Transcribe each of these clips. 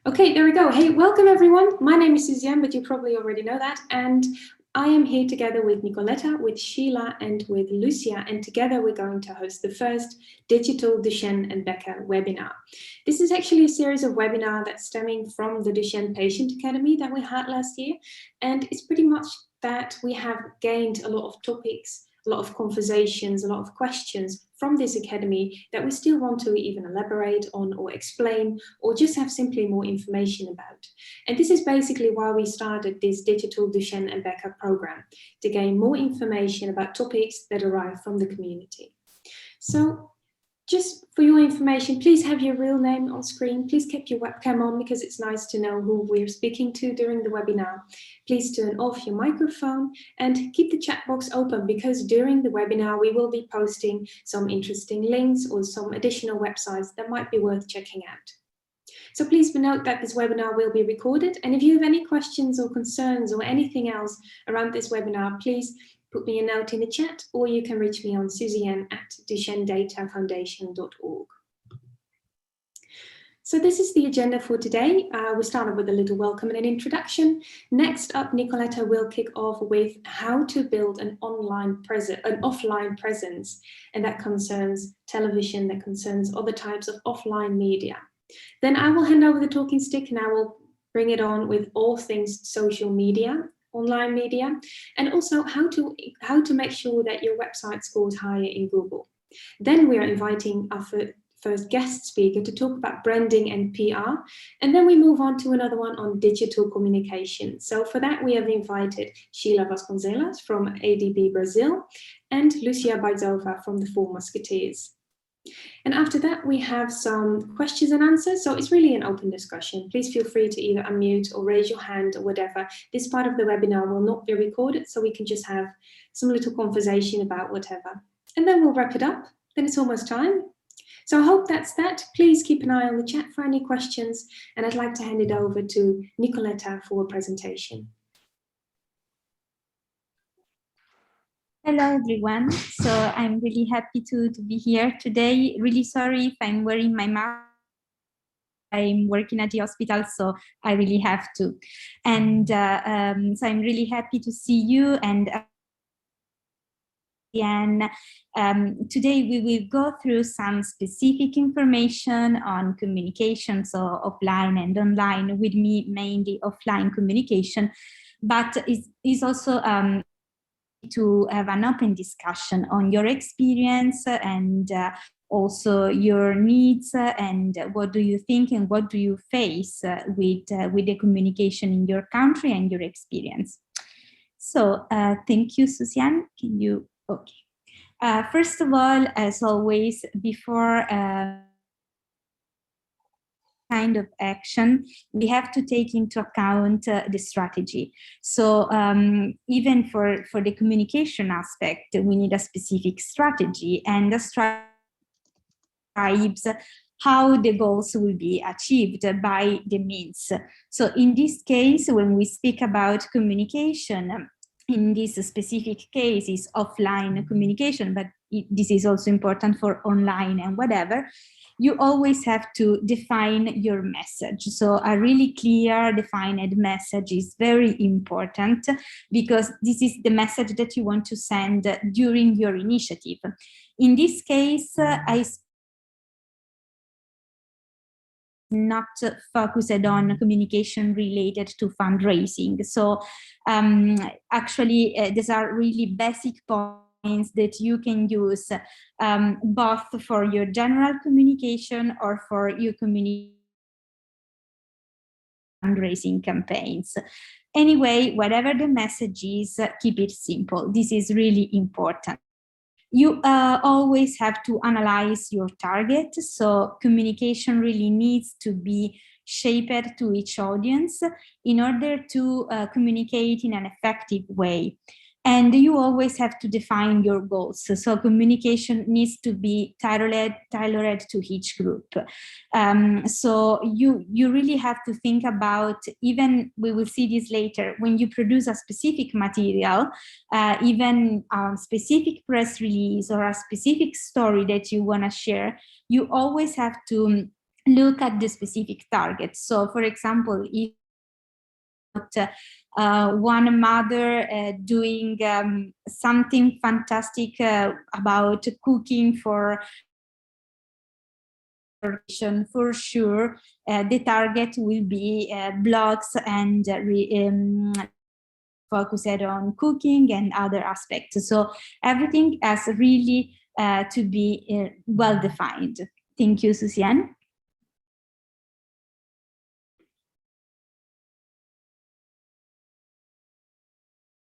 Okay, there we go. Hey, welcome everyone. My name is Suzie-Ann, but you probably already know that. And I am here together with Nicoletta, with Sheila, and with Lucia. And together we're going to host the first Digital Duchenne Becker webinar. This is actually a series of webinars that's stemming from the Duchenne Patient Academy that we had last year. And it's pretty much that we have gained a lot of topics, a lot of conversations, a lot of questions from this academy that we still want to even elaborate on or explain or just have simply more information about. And this is basically why we started this Digital Duchenne Becker program, to gain more information about topics that arrive from the community. So just for your information, please have your real name on screen. Please keep your webcam on because it's nice to know who we're speaking to during the webinar. Please turn off your microphone and keep the chat box open because during the webinar, we will be posting some interesting links or some additional websites that might be worth checking out. So please note that this webinar will be recorded. And if you have any questions or concerns or anything else around this webinar, please put me a note in the chat, or you can reach me on Suzie-Ann@DuchenneDataFoundation.org. So this is the agenda for today. We started with a little welcome and an introduction. Next up, Nicoletta will kick off with how to build an offline presence, and that concerns television, that concerns other types of offline media. Then I will hand over the talking stick and I will bring it on with all things social media, online media, and also how to make sure that your website scores higher in Google. Then we are inviting our first guest speaker to talk about branding and PR, and then we move on to another one on digital communication. So for that, we have invited Sheila Vasconcelos from ADB Brazil and Lucia Bajzova from the 4 Musketeers. And after that, we have some questions and answers. So it's really an open discussion. Please feel free to either unmute or raise your hand or whatever. This part of the webinar will not be recorded, so we can just have some little conversation about whatever. And then we'll wrap it up. Then it's almost time. So I hope that's that. Please keep an eye on the chat for any questions. And I'd like to hand it over to Nicoletta for a presentation. Hello, everyone. So I'm really happy to be here today. Really sorry if I'm wearing my mask. I'm working at the hospital, so I really have to. And so I'm really happy to see you. And today we will go through some specific information on communication, so offline and online, with me mainly offline communication, but it's also to have an open discussion on your experience and also your needs and what do you think and what do you face with the communication in your country and your experience. So thank you, Suzie-Ann. Can you, okay. First of all, as always, before kind of action, we have to take into account the strategy. So even for the communication aspect, we need a specific strategy, and the strategy describes how the goals will be achieved by the means. So in this case, when we speak about communication, in this specific case is offline communication, but this is also important for online and whatever. You always have to define your message. So a really clear, defined message is very important because this is the message that you want to send during your initiative. In this case, I not focused on communication related to fundraising. So actually, these are really basic points that you can use both for your general communication or for your fundraising campaigns. Anyway, whatever the message is, keep it simple. This is really important. You always have to analyze your target. So communication really needs to be shaped to each audience in order to communicate in an effective way. And you always have to define your goals. So communication needs to be tailored to each group. So you really have to think about, even we will see this later, when you produce a specific material, even a specific press release or a specific story that you want to share, you always have to look at the specific target. So, for example, if one mother doing something fantastic about cooking for sure, the target will be blogs and focused on cooking and other aspects. So everything has really to be well defined. Thank you, Suzie-Ann.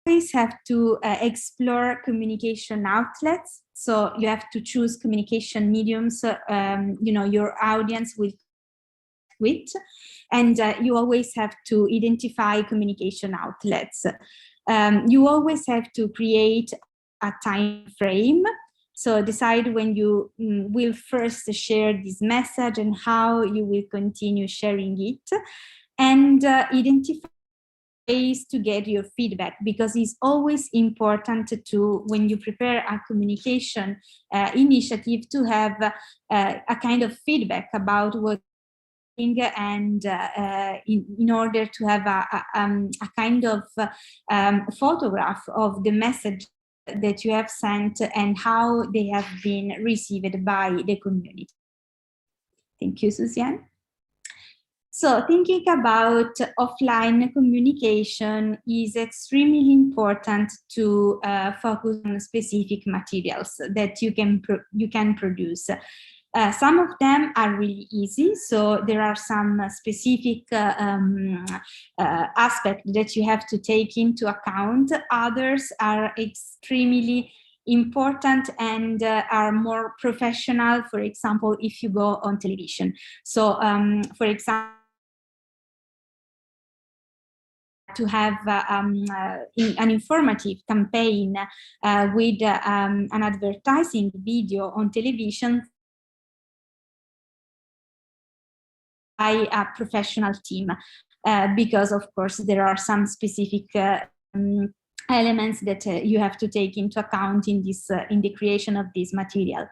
Always have to explore communication outlets. So you have to choose communication mediums, your audience will with, and you always have to identify communication outlets. You always have to create a time frame. So decide when you will first share this message and how you will continue sharing it, and identify ways to get your feedback, because it's always important to, when you prepare a communication initiative, to have a kind of feedback about what, and in order to have a kind of photograph of the message that you have sent and how they have been received by the community. Thank you, Suzie-Ann. So thinking about offline communication is extremely important to focus on specific materials that you can produce. Some of them are really easy, so there are some specific aspects that you have to take into account. Others are extremely important and are more professional, for example, if you go on television. So, for example, to have an informative campaign with an advertising video on television by a professional team, because of course there are some specific elements that you have to take into account in this in the creation of this material.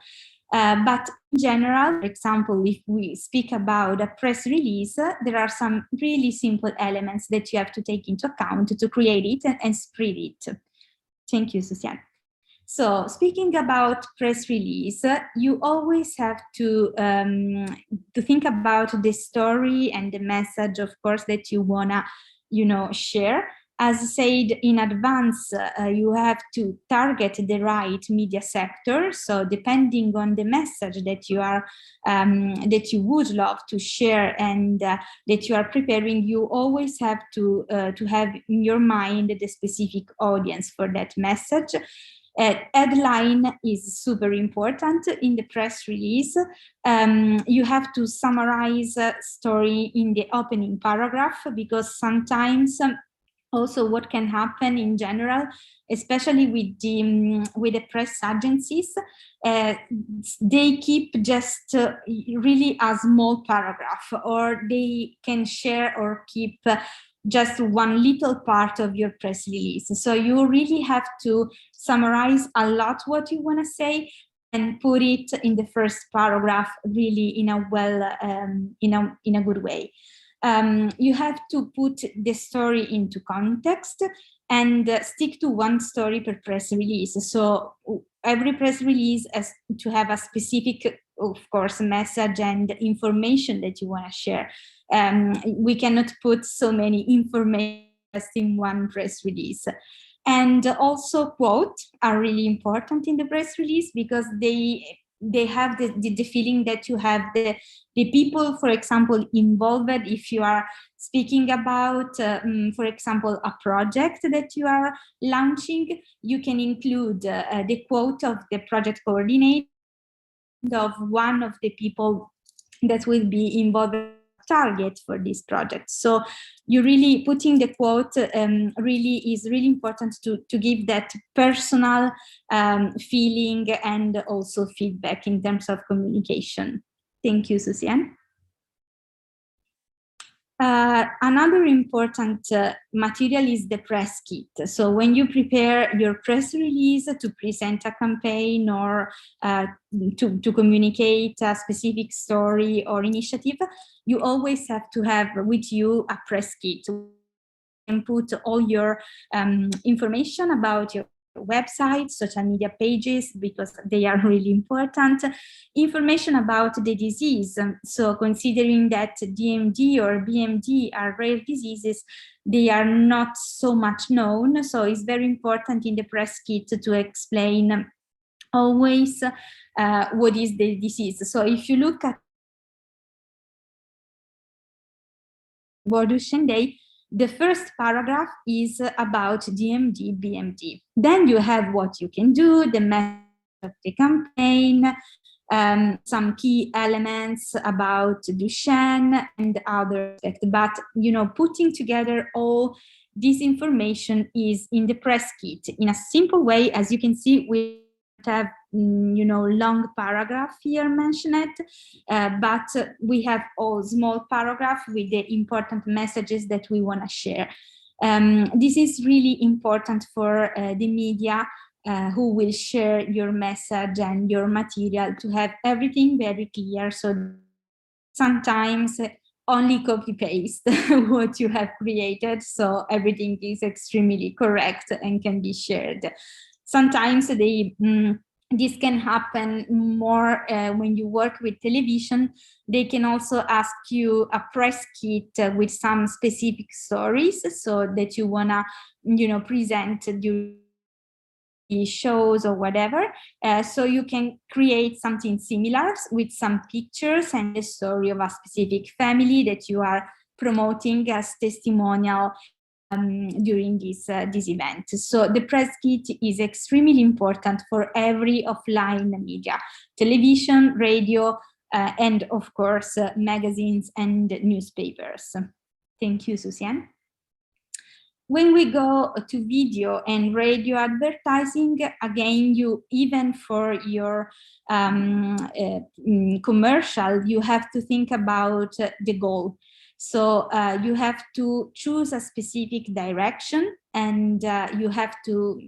But in general, for example, if we speak about a press release, there are some really simple elements that you have to take into account to create it and spread it. Thank you, Suzie-Ann. So speaking about press release, you always have to think about the story and the message, of course, that you wanna, share. As said in advance, you have to target the right media sector. So depending on the message that you are that you would love to share and that you are preparing, you always have to have in your mind the specific audience for that message. Headline is super important in the press release. You have to summarize story in the opening paragraph, because sometimes also what can happen in general, especially with the press agencies, they keep just really a small paragraph, or they can share or keep just one little part of your press release. So you really have to summarize a lot what you want to say and put it in the first paragraph, really in a in a good way. You have to put the story into context and stick to one story per press release. So every press release has to have a specific, of course, message and information that you want to share. We cannot put so many information in one press release. And also quotes are really important in the press release, because they have the feeling that you have the people, for example, involved. If you are speaking about, for example, a project that you are launching, you can include the quote of the project coordinator, of one of the people that will be involved target for this project. So you really putting the quote really is really important to give that personal feeling and also feedback in terms of communication. Thank you, Suzie-Ann. Another important material is the press kit. So when you prepare your press release to present a campaign or to communicate a specific story or initiative, you always have to have with you a press kit and put all your information about your website, social media pages, because they are really important, information about the disease. So considering that DMD or BMD are rare diseases, they are not so much known. So it's very important in the press kit to explain always what is the disease. So if you look at World Duchenne Day, the first paragraph is about DMD, BMD. Then you have what you can do, the message of the campaign, some key elements about Duchenne and other aspects. But, you know, putting together all this information is in the press kit in a simple way. As you can see, we have long paragraph here mentioned, but we have all small paragraph with the important messages that we want to share. This is really important for the media who will share your message and your material, to have everything very clear. So sometimes only copy paste what you have created, so everything is extremely correct and can be shared. Sometimes this can happen more when you work with television. They can also ask you a press kit with some specific stories, so that you wanna, present during shows or whatever. So you can create something similar with some pictures and the story of a specific family that you are promoting as testimonial during this event. So the press kit is extremely important for every offline media, television, radio, and of course, magazines and newspapers. Thank you, Suzie-Ann. When we go to video and radio advertising, again, even for your commercial, you have to think about the goal. So you have to choose a specific direction, and you have to,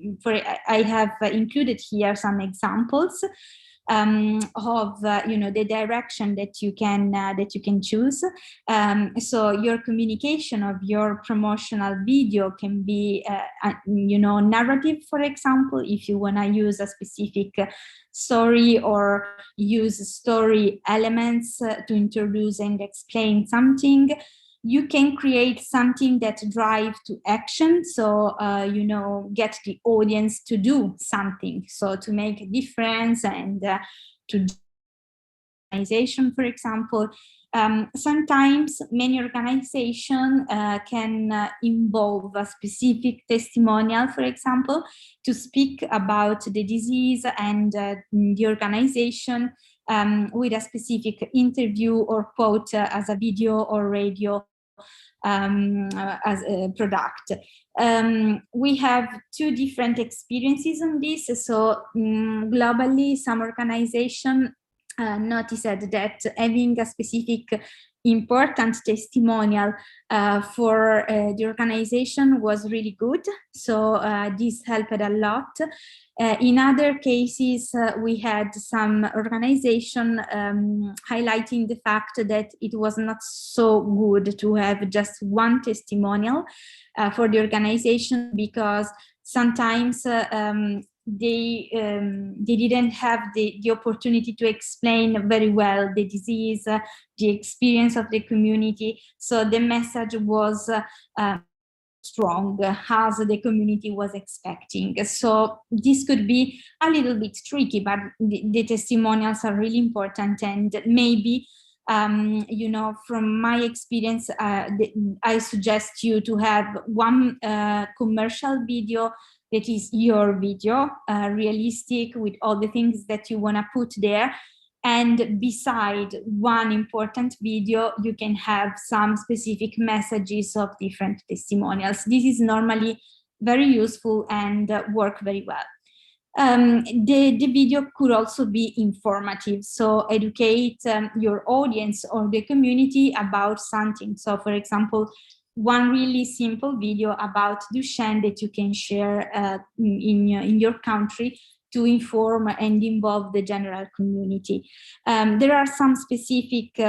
I have included here some examples of the direction that you can choose. So your communication of your promotional video can be narrative, for example, if you want to use a specific story or use story elements to introduce and explain something. You can create something that drives to action, so get the audience to do something, so to make a difference and to organization, for example. Sometimes many organizations can involve a specific testimonial, for example, to speak about the disease and the organization with a specific interview or quote as a video or radio as a product. We have two different experiences on this. So globally, some organizations noticed that having a specific important testimonial for the organization was really good. So this helped a lot. In other cases, we had some organization highlighting the fact that it was not so good to have just one testimonial for the organization, because sometimes they didn't have the opportunity to explain very well the disease, the experience of the community. So the message was strong as the community was expecting. So this could be a little bit tricky, but the testimonials are really important. And maybe, from my experience, I suggest you to have one commercial video that is your video, realistic with all the things that you want to put there. And beside one important video, you can have some specific messages of different testimonials. This is normally very useful and work very well. The video could also be informative, so educate your audience or the community about something. So for example, one really simple video about Duchenne that you can share in your country to inform and involve the general community. There are some specific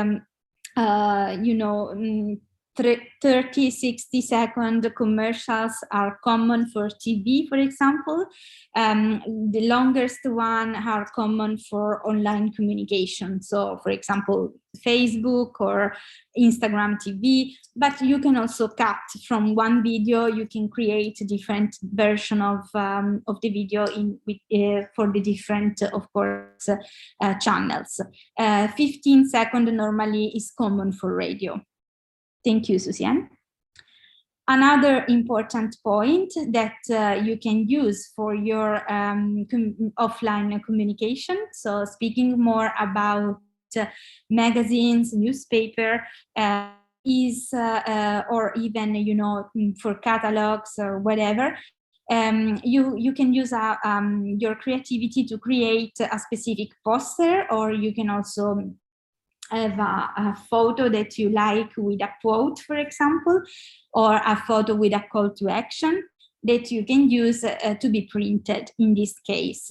30, 60-second commercials are common for TV, for example. The longest one are common for online communication. So, for example, Facebook or Instagram TV, but you can also cut from one video. You can create a different version of the video for the different, of course, channels. 15-second normally is common for radio. Thank you, Suzie-Ann. Another important point that you can use for your offline communication, so speaking more about magazines, newspaper, is or even for catalogs or whatever, you can use your creativity to create a specific poster, or you can also have a photo that you like with a quote, for example, or a photo with a call to action that you can use to be printed in this case.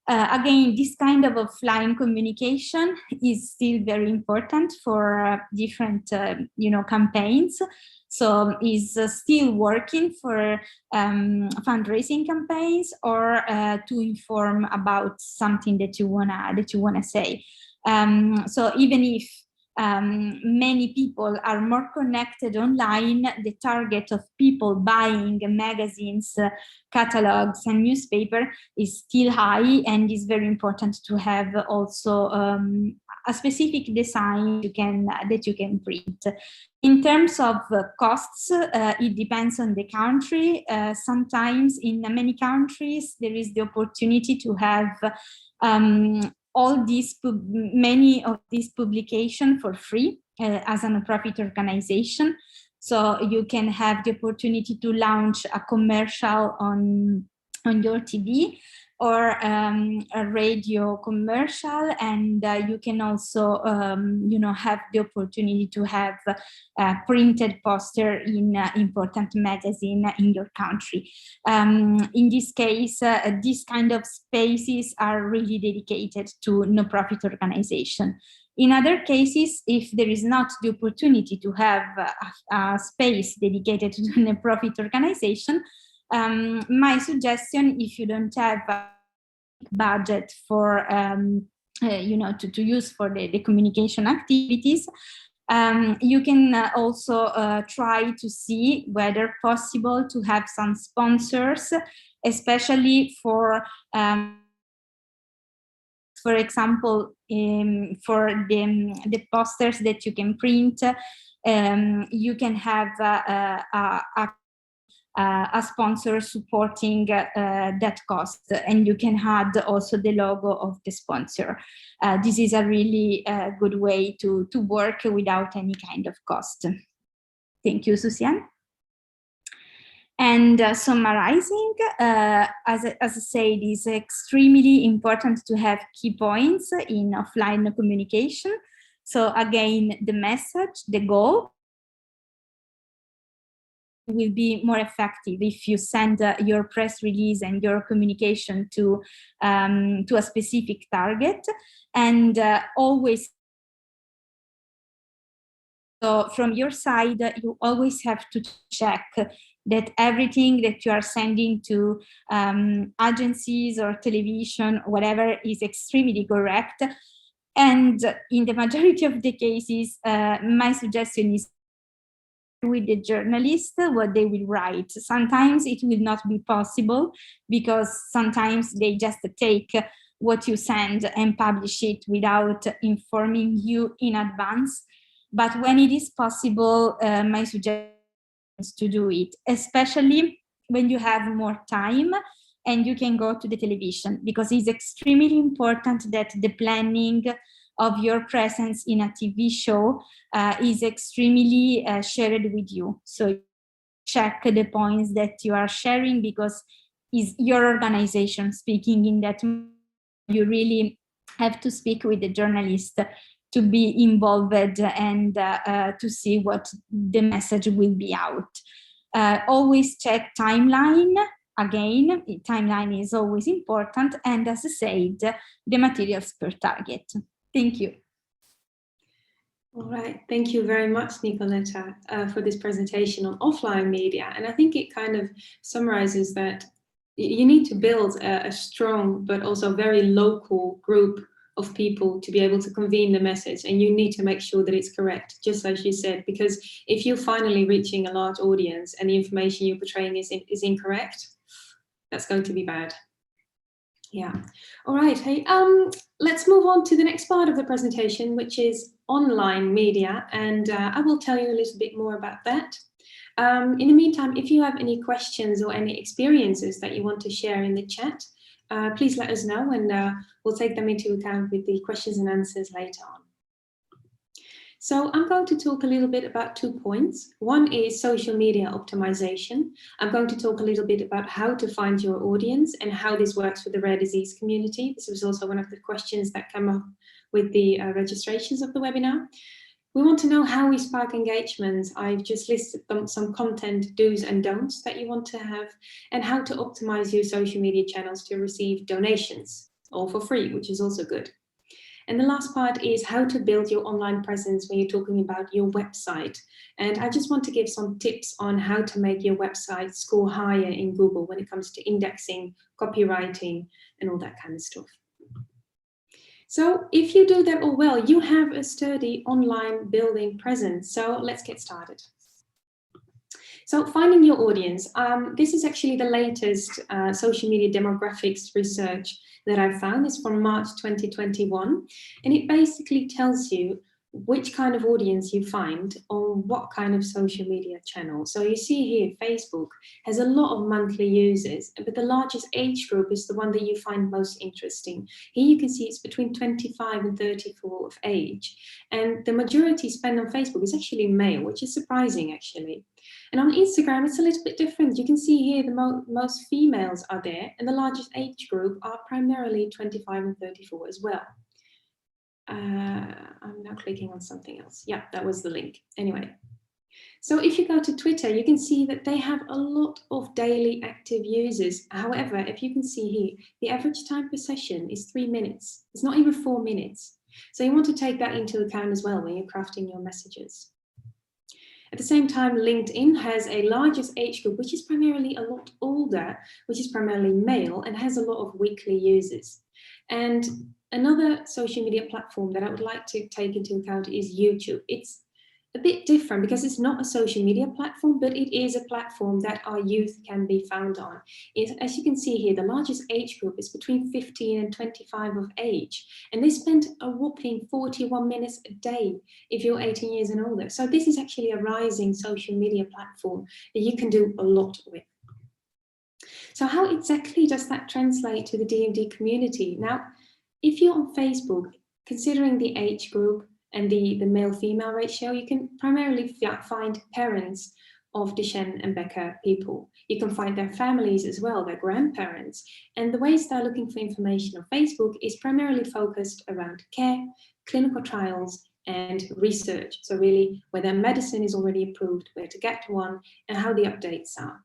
Again, this kind of offline communication is still very important for different campaigns. So is still working for fundraising campaigns or to inform about something that you wanna say. So even if many people are more connected online, the target of people buying magazines, catalogs, and newspaper is still high, and is very important to have also a specific design that you can print. In terms of costs, it depends on the country. Sometimes in many countries there is the opportunity to have many of these publications for free as a non-profit organization. So you can have the opportunity to launch a commercial on your TV or a radio commercial, and you can also have the opportunity to have a printed poster in important magazine in your country. In this case, these kind of spaces are really dedicated to no-profit organization. In other cases, if there is not the opportunity to have a space dedicated to a no-profit organization, my suggestion, if you don't have a budget for to use for the communication activities, you can also try to see whether possible to have some sponsors, especially for example, for the posters that you can print. You can have a sponsor supporting that cost, and you can add also the logo of the sponsor. This is a really good way to work without any kind of cost. Thank you, Suzie-Ann. And summarizing, as I said, it is extremely important to have key points in offline communication. So again, the message, the goal, will be more effective if you send your press release and your communication to a specific target, and always. So from your side, you always have to check that everything that you are sending to agencies or television, whatever, is extremely correct. And in the majority of the cases, my suggestion is with the journalist what they will write. Sometimes it will not be possible because sometimes they just take what you send and publish it without informing you in advance. But when it is possible, my suggestion is to do it, especially when you have more time and you can go to the television, because it's extremely important that the planning of your presence in a TV show is extremely shared with you. So check the points that you are sharing, because is your organization speaking. In that, you really have to speak with the journalist to be involved and to see what the message will be out. Always check timeline. Again, timeline is always important. And as I said, the materials per target. Thank you. All right, thank you very much, Nicoletta, for this presentation on offline media. And I think it kind of summarizes that you need to build a strong but also very local group of people to be able to convene the message, and you need to make sure that it's correct, just as you said, because if you're finally reaching a large audience and the information you're portraying is incorrect, that's going to be bad. Yeah. All right. Hey, let's move on to the next part of the presentation, which is online media, and I will tell you a little bit more about that. In the meantime, if you have any questions or any experiences that you want to share in the chat, please let us know, and we'll take them into account with the questions and answers later on. So I'm going to talk a little bit about 2 points. One is social media optimization. I'm going to talk a little bit about how to find your audience and how this works with the rare disease community. This was also one of the questions that came up with the registrations of the webinar. We want to know how we spark engagement. I've just listed some content do's and don'ts that you want to have, and how to optimize your social media channels to receive donations, all for free, which is also good. And the last part is how to build your online presence when you're talking about your website. And I just want to give some tips on how to make your website score higher in Google when it comes to indexing, copywriting, and all that kind of stuff. So if you do that all well, you have a sturdy online building presence. So let's get started. So finding your audience. This is actually the latest social media demographics research that I found. Is from March 2021. And it basically tells you which kind of audience you find on what kind of social media channel. So you see here, Facebook has a lot of monthly users, but the largest age group is the one that you find most interesting. Here you can see it's between 25 and 34 of age. And the majority spend on Facebook is actually male, which is surprising actually. And on Instagram, it's a little bit different. You can see here the most females are there, and the largest age group are primarily 25 and 34 as well. I'm now clicking on something else. Yeah, that was the link. Anyway, so if you go to Twitter, you can see that they have a lot of daily active users. However, if you can see here, the average time per session is 3 minutes. It's not even 4 minutes. So you want to take that into account as well when you're crafting your messages. At the same time, LinkedIn has a largest age group, which is primarily a lot older, which is primarily male, and has a lot of weekly users. And another social media platform that I would like to take into account is YouTube. It's a bit different because it's not a social media platform, but it is a platform that our youth can be found on. As you can see here, the largest age group is between 15 and 25 of age, and they spend a whopping 41 minutes a day if you're 18 years and older. So this is actually a rising social media platform that you can do a lot with. So how exactly does that translate to the DMD community? Now, if you're on Facebook, considering the age group and the male-female ratio, you can primarily find parents of Duchenne and Becker people. You can find their families as well, their grandparents. And the ways they're looking for information on Facebook is primarily focused around care, clinical trials, and research. So really, whether medicine is already approved, where to get one, and how the updates are.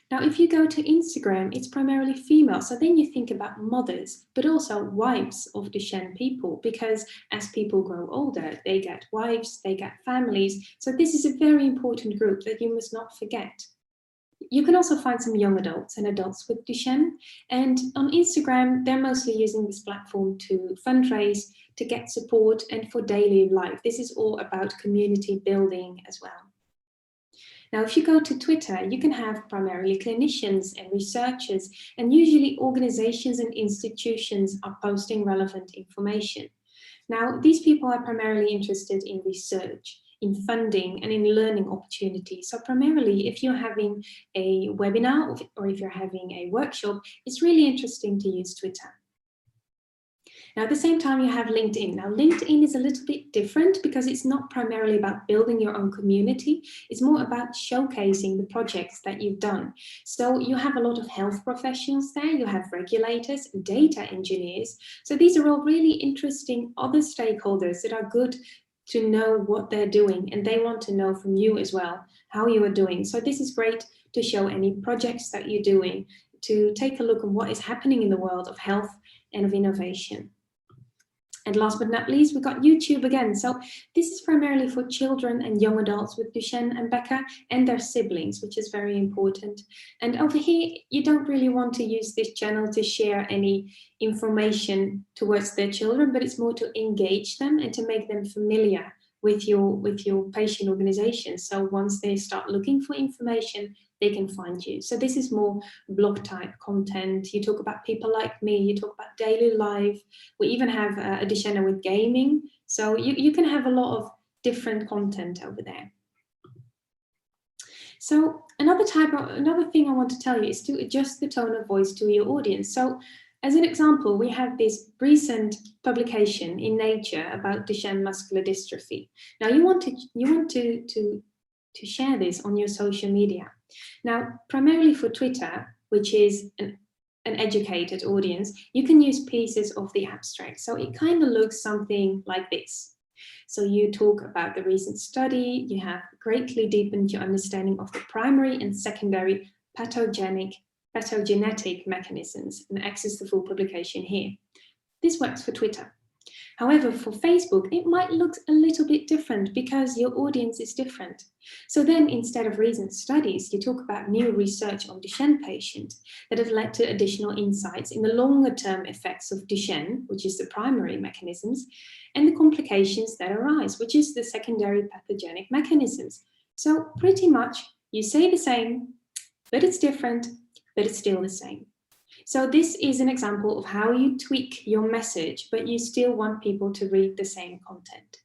Now, if you go to Instagram, it's primarily female. So then you think about mothers, but also wives of Duchenne people, because as people grow older, they get wives, they get families. So this is a very important group that you must not forget. You can also find some young adults and adults with Duchenne. And on Instagram, they're mostly using this platform to fundraise, to get support, and for daily life. This is all about community building as well. Now, if you go to Twitter, you can have primarily clinicians and researchers, and usually organizations and institutions are posting relevant information. Now, these people are primarily interested in research, in funding, and in learning opportunities. So primarily, if you're having a webinar or if you're having a workshop, it's really interesting to use Twitter. Now, at the same time, you have LinkedIn. Now, LinkedIn is a little bit different because it's not primarily about building your own community. It's more about showcasing the projects that you've done. So you have a lot of health professionals there. You have regulators, data engineers. So these are all really interesting other stakeholders that are good to know what they're doing, and they want to know from you as well how you are doing. So this is great to show any projects that you're doing, to take a look at what is happening in the world of health and of innovation. And last but not least, we've got YouTube again. So this is primarily for children and young adults with Duchenne and Becker and their siblings, which is very important. And over here, you don't really want to use this channel to share any information towards their children, but it's more to engage them and to make them familiar with your patient organization. So once they start looking for information, they can find you. So this is more blog type content. You talk about people like me, you talk about daily life. We even have a Duchenne with gaming. So you can have a lot of different content over there. So another thing I want to tell you is to adjust the tone of voice to your audience. So as an example, we have this recent publication in Nature about Duchenne muscular dystrophy. Now you want to share this on your social media. Now, primarily for Twitter, which is an educated audience, you can use pieces of the abstract. So it kind of looks something like this. So you talk about the recent study, you have greatly deepened your understanding of the primary and secondary pathogenetic mechanisms, and access the full publication here. This works for Twitter. However, for Facebook, it might look a little bit different because your audience is different. So then instead of recent studies, you talk about new research on Duchenne patients that have led to additional insights in the longer term effects of Duchenne, which is the primary mechanisms, and the complications that arise, which is the secondary pathogenic mechanisms. So pretty much you say the same, but it's different, but it's still the same. So this is an example of how you tweak your message, but you still want people to read the same content.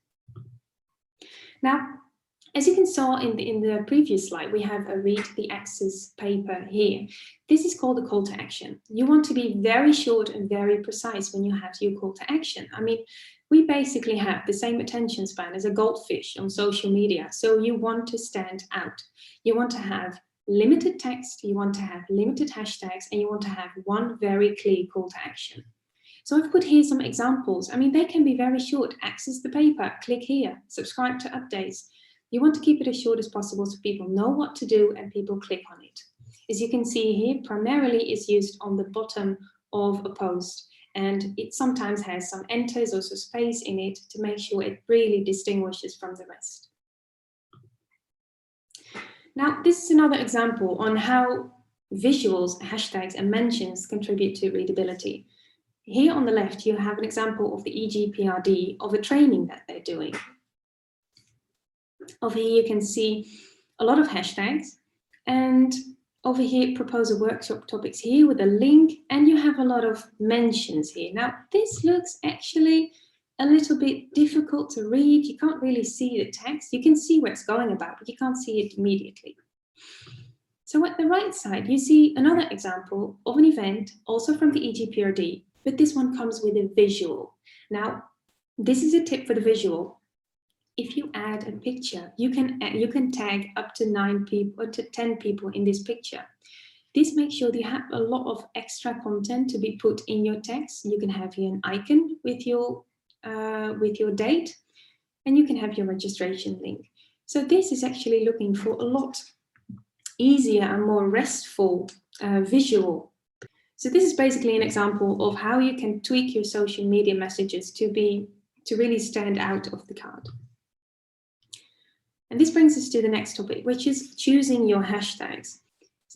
Now, as you can saw in the previous slide, we have a read the access paper here. This is called a call to action. You want to be very short and very precise when you have your call to action. I mean, we basically have the same attention span as a goldfish on social media. So you want to stand out. You want to have limited text, you want to have limited hashtags, and you want to have one very clear call to action. So I've put here some examples. I mean, they can be very short. Access the paper, click here, subscribe to updates. You want to keep it as short as possible so people know what to do and people click on it. As you can see here, primarily is used on the bottom of a post, and it sometimes has some enters or some space in it to make sure it really distinguishes from the rest. Now, this is another example on how visuals, hashtags, and mentions contribute to readability. Here on the left, you have an example of the EGPRD of a training that they're doing. Over here, you can see a lot of hashtags, and over here, propose workshop topics here with a link, and you have a lot of mentions here. Now, this looks actually a little bit difficult to read. You can't really see the text. You can see where it's going about, but you can't see it immediately. So at the right side, you see another example of an event, also from the EGPRD, but this one comes with a visual. Now, this is a tip for the visual. If you add a picture, you can tag up to 9 people or to 10 people in this picture. This makes sure that you have a lot of extra content to be put in your text. You can have here an icon with your date, and you can have your registration link. So this is actually looking for a lot easier and more restful visual. So this is basically an example of how you can tweak your social media messages to really stand out of the card. And this brings us to the next topic, which is choosing your hashtags.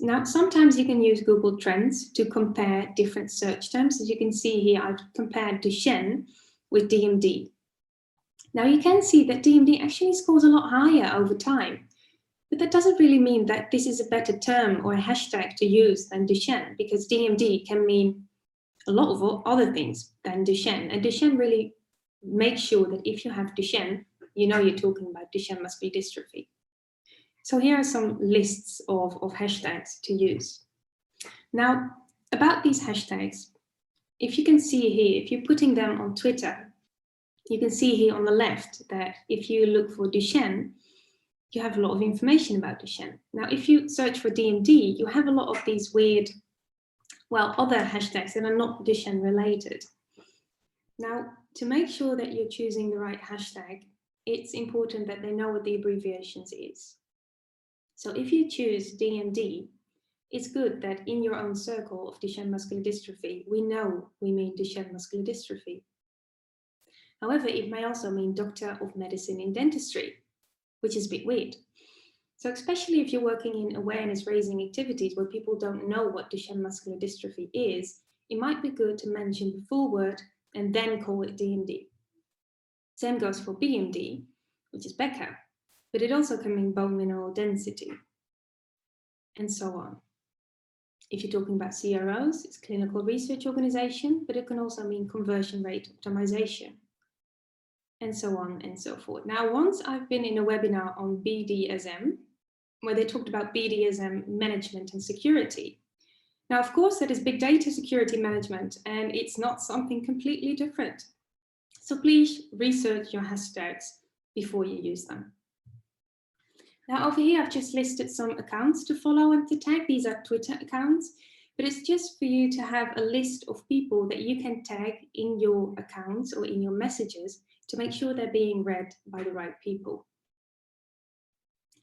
Now, sometimes you can use Google Trends to compare different search terms. As you can see here, I've compared Duchenne with DMD. Now you can see that DMD actually scores a lot higher over time, but that doesn't really mean that this is a better term or a hashtag to use than Duchenne, because DMD can mean a lot of other things than Duchenne, and Duchenne really makes sure that if you have Duchenne, you know you're talking about Duchenne muscular dystrophy. So here are some lists of hashtags to use. Now, about these hashtags, if you can see here, if you're putting them on Twitter, you can see here on the left that if you look for Duchenne, you have a lot of information about Duchenne. Now, if you search for DMD, you have a lot of these weird, well, other hashtags that are not Duchenne related. Now, to make sure that you're choosing the right hashtag, it's important that they know what the abbreviations is. So if you choose DMD, it's good that in your own circle of Duchenne muscular dystrophy, we know we mean Duchenne muscular dystrophy. However, it may also mean Doctor of Medicine in Dentistry, which is a bit weird. So especially if you're working in awareness raising activities where people don't know what Duchenne muscular dystrophy is, it might be good to mention the full word and then call it DMD. Same goes for BMD, which is Becker, but it also can mean bone mineral density, and so on. If you're talking about CROs, it's clinical research organization, but it can also mean conversion rate optimization, and so on and so forth. Now, once I've been in a webinar on BDSM, where they talked about BDSM management and security. Now, of course, that is big data security management, and it's not something completely different. So please research your hashtags before you use them. Now over here, I've just listed some accounts to follow and to tag. These are Twitter accounts, but it's just for you to have a list of people that you can tag in your accounts or in your messages to make sure they're being read by the right people.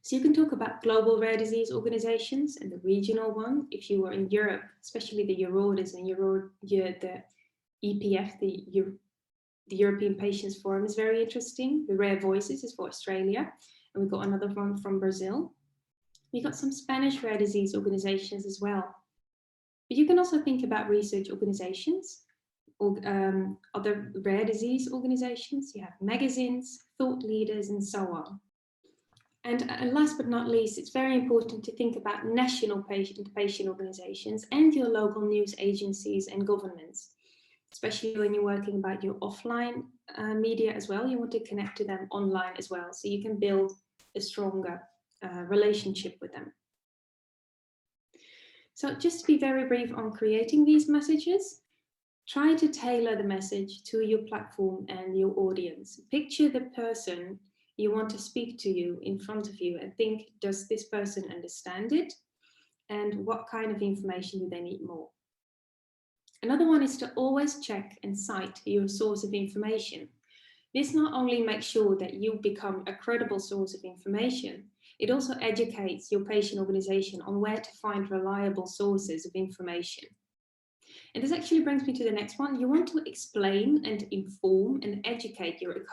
So you can talk about global rare disease organizations and the regional one. If you were in Europe, especially the EURORDIS and the EPF, the European Patients Forum is very interesting. The Rare Voices is for Australia. And we've got another one from Brazil. We've got some Spanish rare disease organizations as well. But you can also think about research organizations or other rare disease organizations. You have magazines, thought leaders, and so on. And last but not least, it's very important to think about national patient organizations and your local news agencies and governments, especially when you're working about your offline media as well. You want to connect to them online as well, so you can build a stronger relationship with them. So just to be very brief on creating these messages, try to tailor the message to your platform and your audience. Picture the person you want to speak to you in front of you and think, does this person understand it? And what kind of information do they need more? Another one is to always check and cite your source of information. This not only makes sure that you become a credible source of information, it also educates your patient organization on where to find reliable sources of information. And this actually brings me to the next one. You want to explain and inform and educate your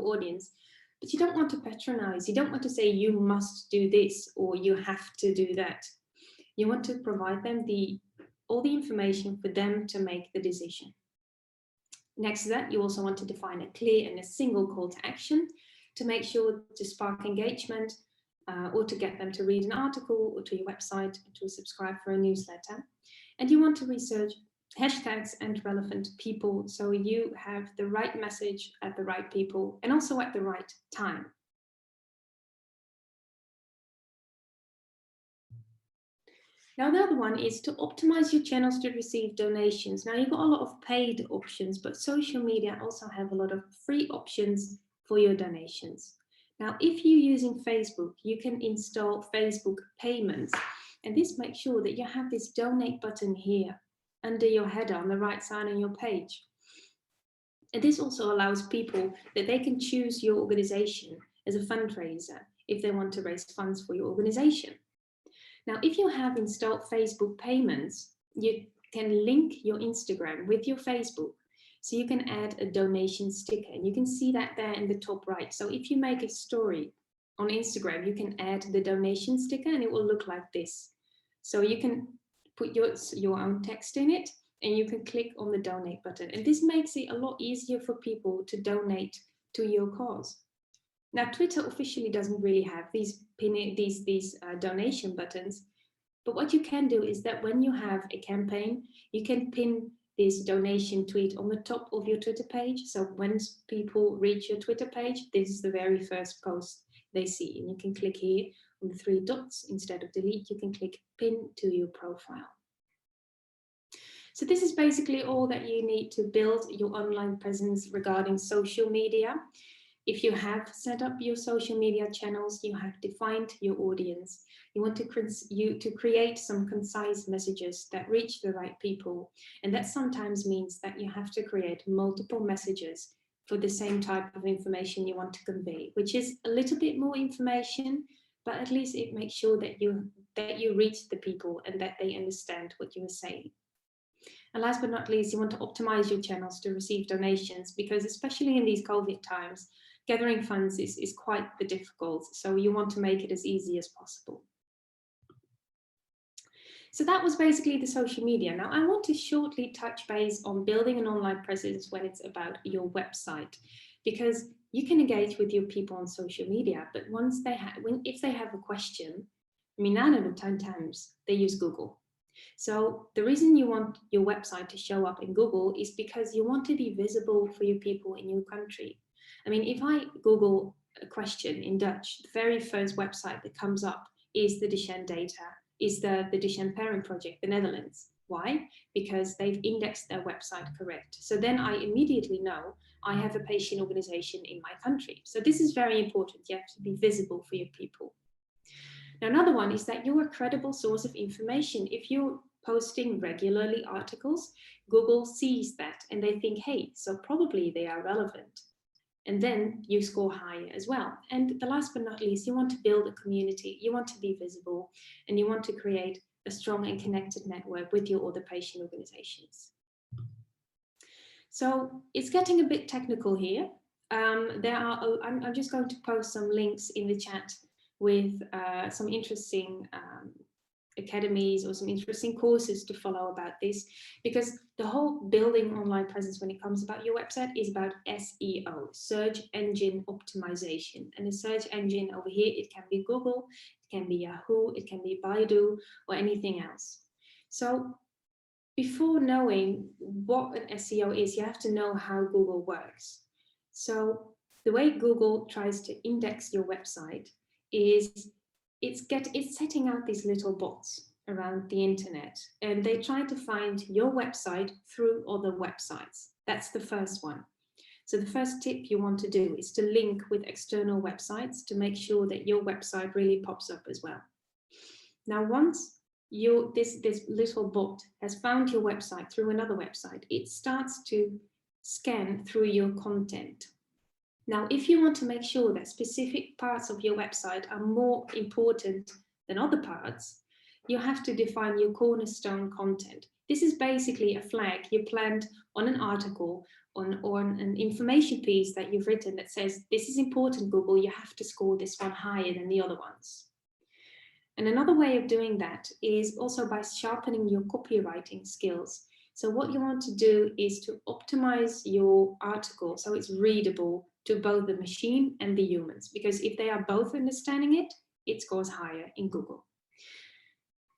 audience, but you don't want to patronize. You don't want to say you must do this or you have to do that. You want to provide them all the information for them to make the decision. Next to that, you also want to define a clear and a single call to action to make sure to spark engagement or to get them to read an article or to your website or to subscribe for a newsletter. And you want to research hashtags and relevant people so you have the right message at the right people and also at the right time. Now, the other one is to optimize your channels to receive donations. Now, you've got a lot of paid options, but social media also have a lot of free options for your donations. Now, if you're using Facebook, you can install Facebook payments, and this makes sure that you have this donate button here under your header on the right side on your page. And this also allows people that they can choose your organization as a fundraiser if they want to raise funds for your organization. Now, if you have installed Facebook payments, you can link your Instagram with your Facebook. So you can add a donation sticker, and you can see that there in the top right. So if you make a story on Instagram, you can add the donation sticker and it will look like this. So you can put your own text in it and you can click on the donate button. And this makes it a lot easier for people to donate to your cause. Now, Twitter officially doesn't really have these donation buttons, but what you can do is that when you have a campaign, you can pin this donation tweet on the top of your Twitter page. So when people reach your Twitter page, this is the very first post they see. And you can click here on the 3 dots. Instead of delete, you can click pin to your profile. So this is basically all that you need to build your online presence regarding social media. If you have set up your social media channels, you have defined your audience. You want to create some concise messages that reach the right people. And that sometimes means that you have to create multiple messages for the same type of information you want to convey, which is a little bit more information, but at least it makes sure that you reach the people and that they understand what you are saying. And last but not least, you want to optimize your channels to receive donations, because especially in these COVID times, gathering funds is quite the difficult. So you want to make it as easy as possible. So that was basically the social media. Now I want to shortly touch base on building an online presence when it's about your website, because you can engage with your people on social media, but once if they have a question, I mean, 9 out of 10 times they use Google. So the reason you want your website to show up in Google is because you want to be visible for your people in your country. I mean, if I Google a question in Dutch, the very first website that comes up is the Duchenne data, is the Duchenne Parent Project, the Netherlands. Why? Because they've indexed their website correct. So then I immediately know I have a patient organization in my country. So this is very important. You have to be visible for your people. Now, another one is that you're a credible source of information. If you're posting regularly articles, Google sees that and they think, hey, so probably they are relevant. And then you score higher as well. And the last but not least, you want to build a community, you want to be visible, and you want to create a strong and connected network with your other patient organizations. So it's getting a bit technical here. I'm just going to post some links in the chat with some interesting academies or some interesting courses to follow about this, because the whole building online presence when it comes about your website is about SEO, search engine optimization. And a search engine over here, it can be Google, it can be Yahoo, it can be Baidu, or anything else. So before knowing what an SEO is, you have to know how Google works. So the way Google tries to index your website is it's setting out these little bots around the internet, and they try to find your website through other websites. That's the first one. So the first tip you want to do is to link with external websites to make sure that your website really pops up as well. Now, once this little bot has found your website through another website, it starts to scan through your content. Now, if you want to make sure that specific parts of your website are more important than other parts, you have to define your cornerstone content. This is basically a flag you plant on an article or an information piece that you've written that says, this is important, Google, you have to score this one higher than the other ones. And another way of doing that is also by sharpening your copywriting skills. So what you want to do is to optimize your article so it's readable to both the machine and the humans, because if they are both understanding it, it scores higher in Google.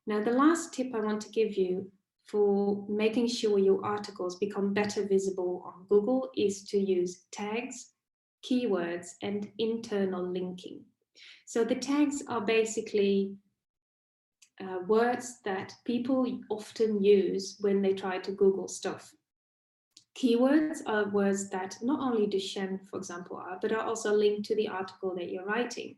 Now, the last tip I want to give you for making sure your articles become better visible on Google is to use tags, keywords, and internal linking. So the tags are basically words that people often use when they try to Google stuff. Keywords are words that not only Duchenne, for example, are, but are also linked to the article that you're writing.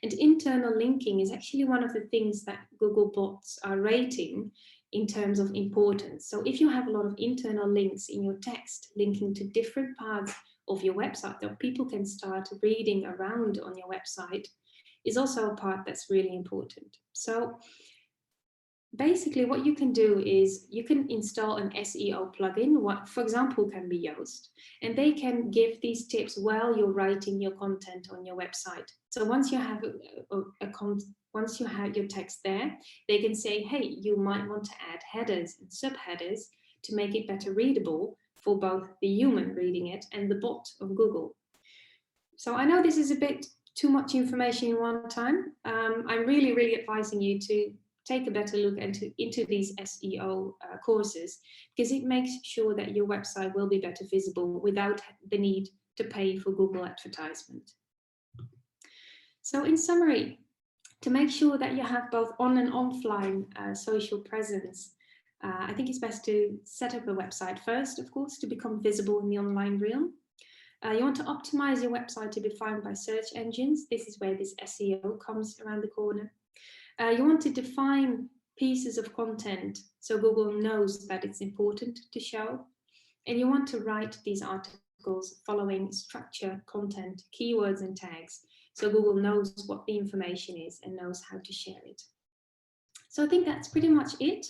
And internal linking is actually one of the things that Google bots are rating in terms of importance. So if you have a lot of internal links in your text linking to different parts of your website that people can start reading around on your website, is also a part that's really important. So basically, what you can do is you can install an SEO plugin, what, for example, can be Yoast, and they can give these tips while you're writing your content on your website. So once you have once you have your text there, they can say, hey, you might want to add headers and subheaders to make it better readable for both the human reading it and the bot of Google. So I know this is a bit too much information in one time. I'm really advising you to take a better look into these SEO courses, because it makes sure that your website will be better visible without the need to pay for Google advertisement. So in summary, to make sure that you have both on and offline social presence, I think it's best to set up a website first, of course, to become visible in the online realm. You want to optimize your website to be found by search engines. This is where this SEO comes around the corner. You want to define pieces of content so Google knows that it's important to show. And you want to write these articles following structure, content, keywords, and tags, so Google knows what the information is and knows how to share it. So I think that's pretty much it.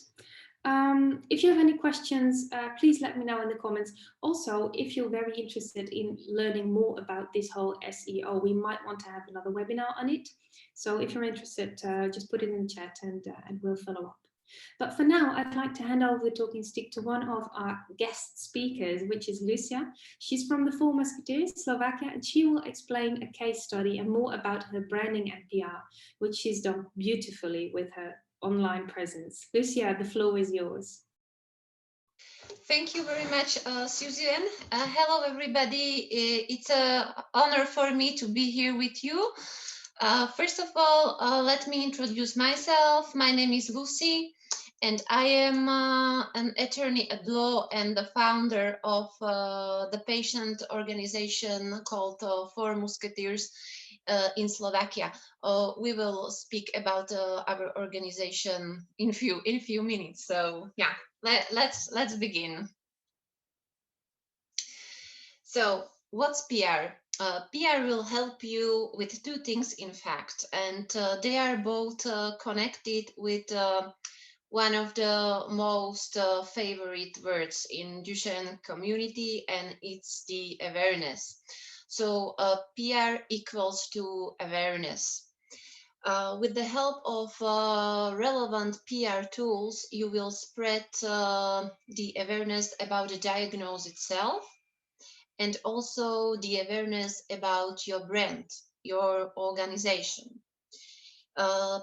If you have any questions, please let me know in the comments. Also, if you're very interested in learning more about this whole SEO, we might want to have another webinar on it. So if you're interested, just put it in the chat and we'll follow up. But for now, I'd like to hand over the talking stick to one of our guest speakers, which is Lucia. She's from the four Musketeers, Slovakia, and she will explain a case study and more about her branding and PR, which she's done beautifully with her online presence. Lucia, the floor is yours. Thank you very much, Suzie-Ann. Hello, everybody. It's an honor for me to be here with you. First of all, let me introduce myself. My name is Lucy, and I am an attorney at law and the founder of the patient organization called Four Musketeers in Slovakia. We will speak about our organization in few minutes. So yeah, let's begin. So what's PR? PR will help you with two things, in fact, and they are both connected with one of the most favorite words in Duchenne community, and it's the awareness. So PR equals to awareness. With the help of relevant PR tools, you will spread the awareness about the diagnosis itself, and also the awareness about your brand, your organization.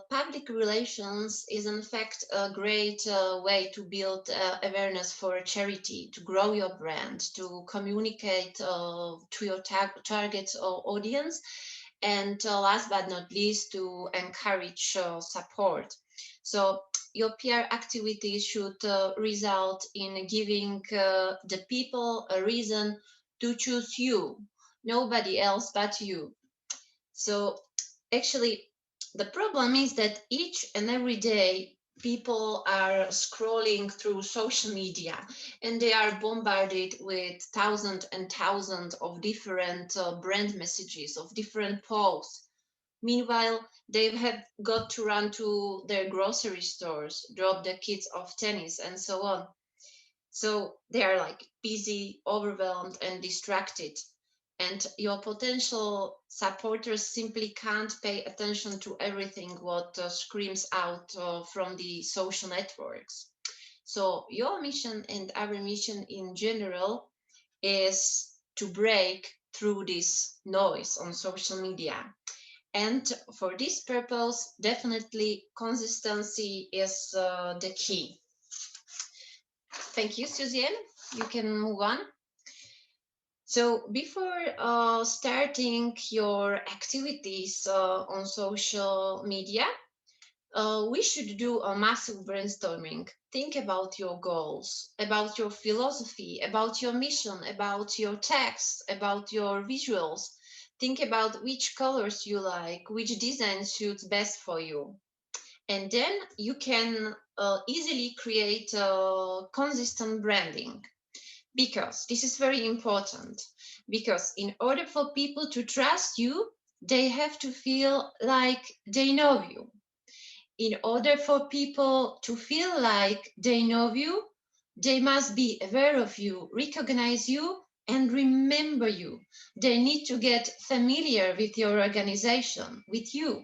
Public relations is in fact a great way to build awareness for a charity, to grow your brand, to communicate to your target audience, and last but not least, to encourage support. So your PR activities should result in giving the people a reason to choose you, nobody else but you. So actually, the problem is that each and every day people are scrolling through social media and they are bombarded with thousands and thousands of different brand messages, of different posts. Meanwhile, they have got to run to their grocery stores, drop their kids off tennis, and so on. So they are like busy, overwhelmed, and distracted. And your potential supporters simply can't pay attention to everything what screams out from the social networks. So your mission and our mission in general is to break through this noise on social media. And for this purpose, definitely consistency is the key. Thank you, Suzie-Ann. You can move on. So before starting your activities on social media, we should do a massive brainstorming. Think about your goals, about your philosophy, about your mission, about your text, about your visuals. Think about which colors you like, which design suits best for you. And then you can easily create consistent branding. Because this is very important, because in order for people to trust you, they have to feel like they know you. In order for people to feel like they know you, they must be aware of you, recognize you, and remember you. They need to get familiar with your organization, with you.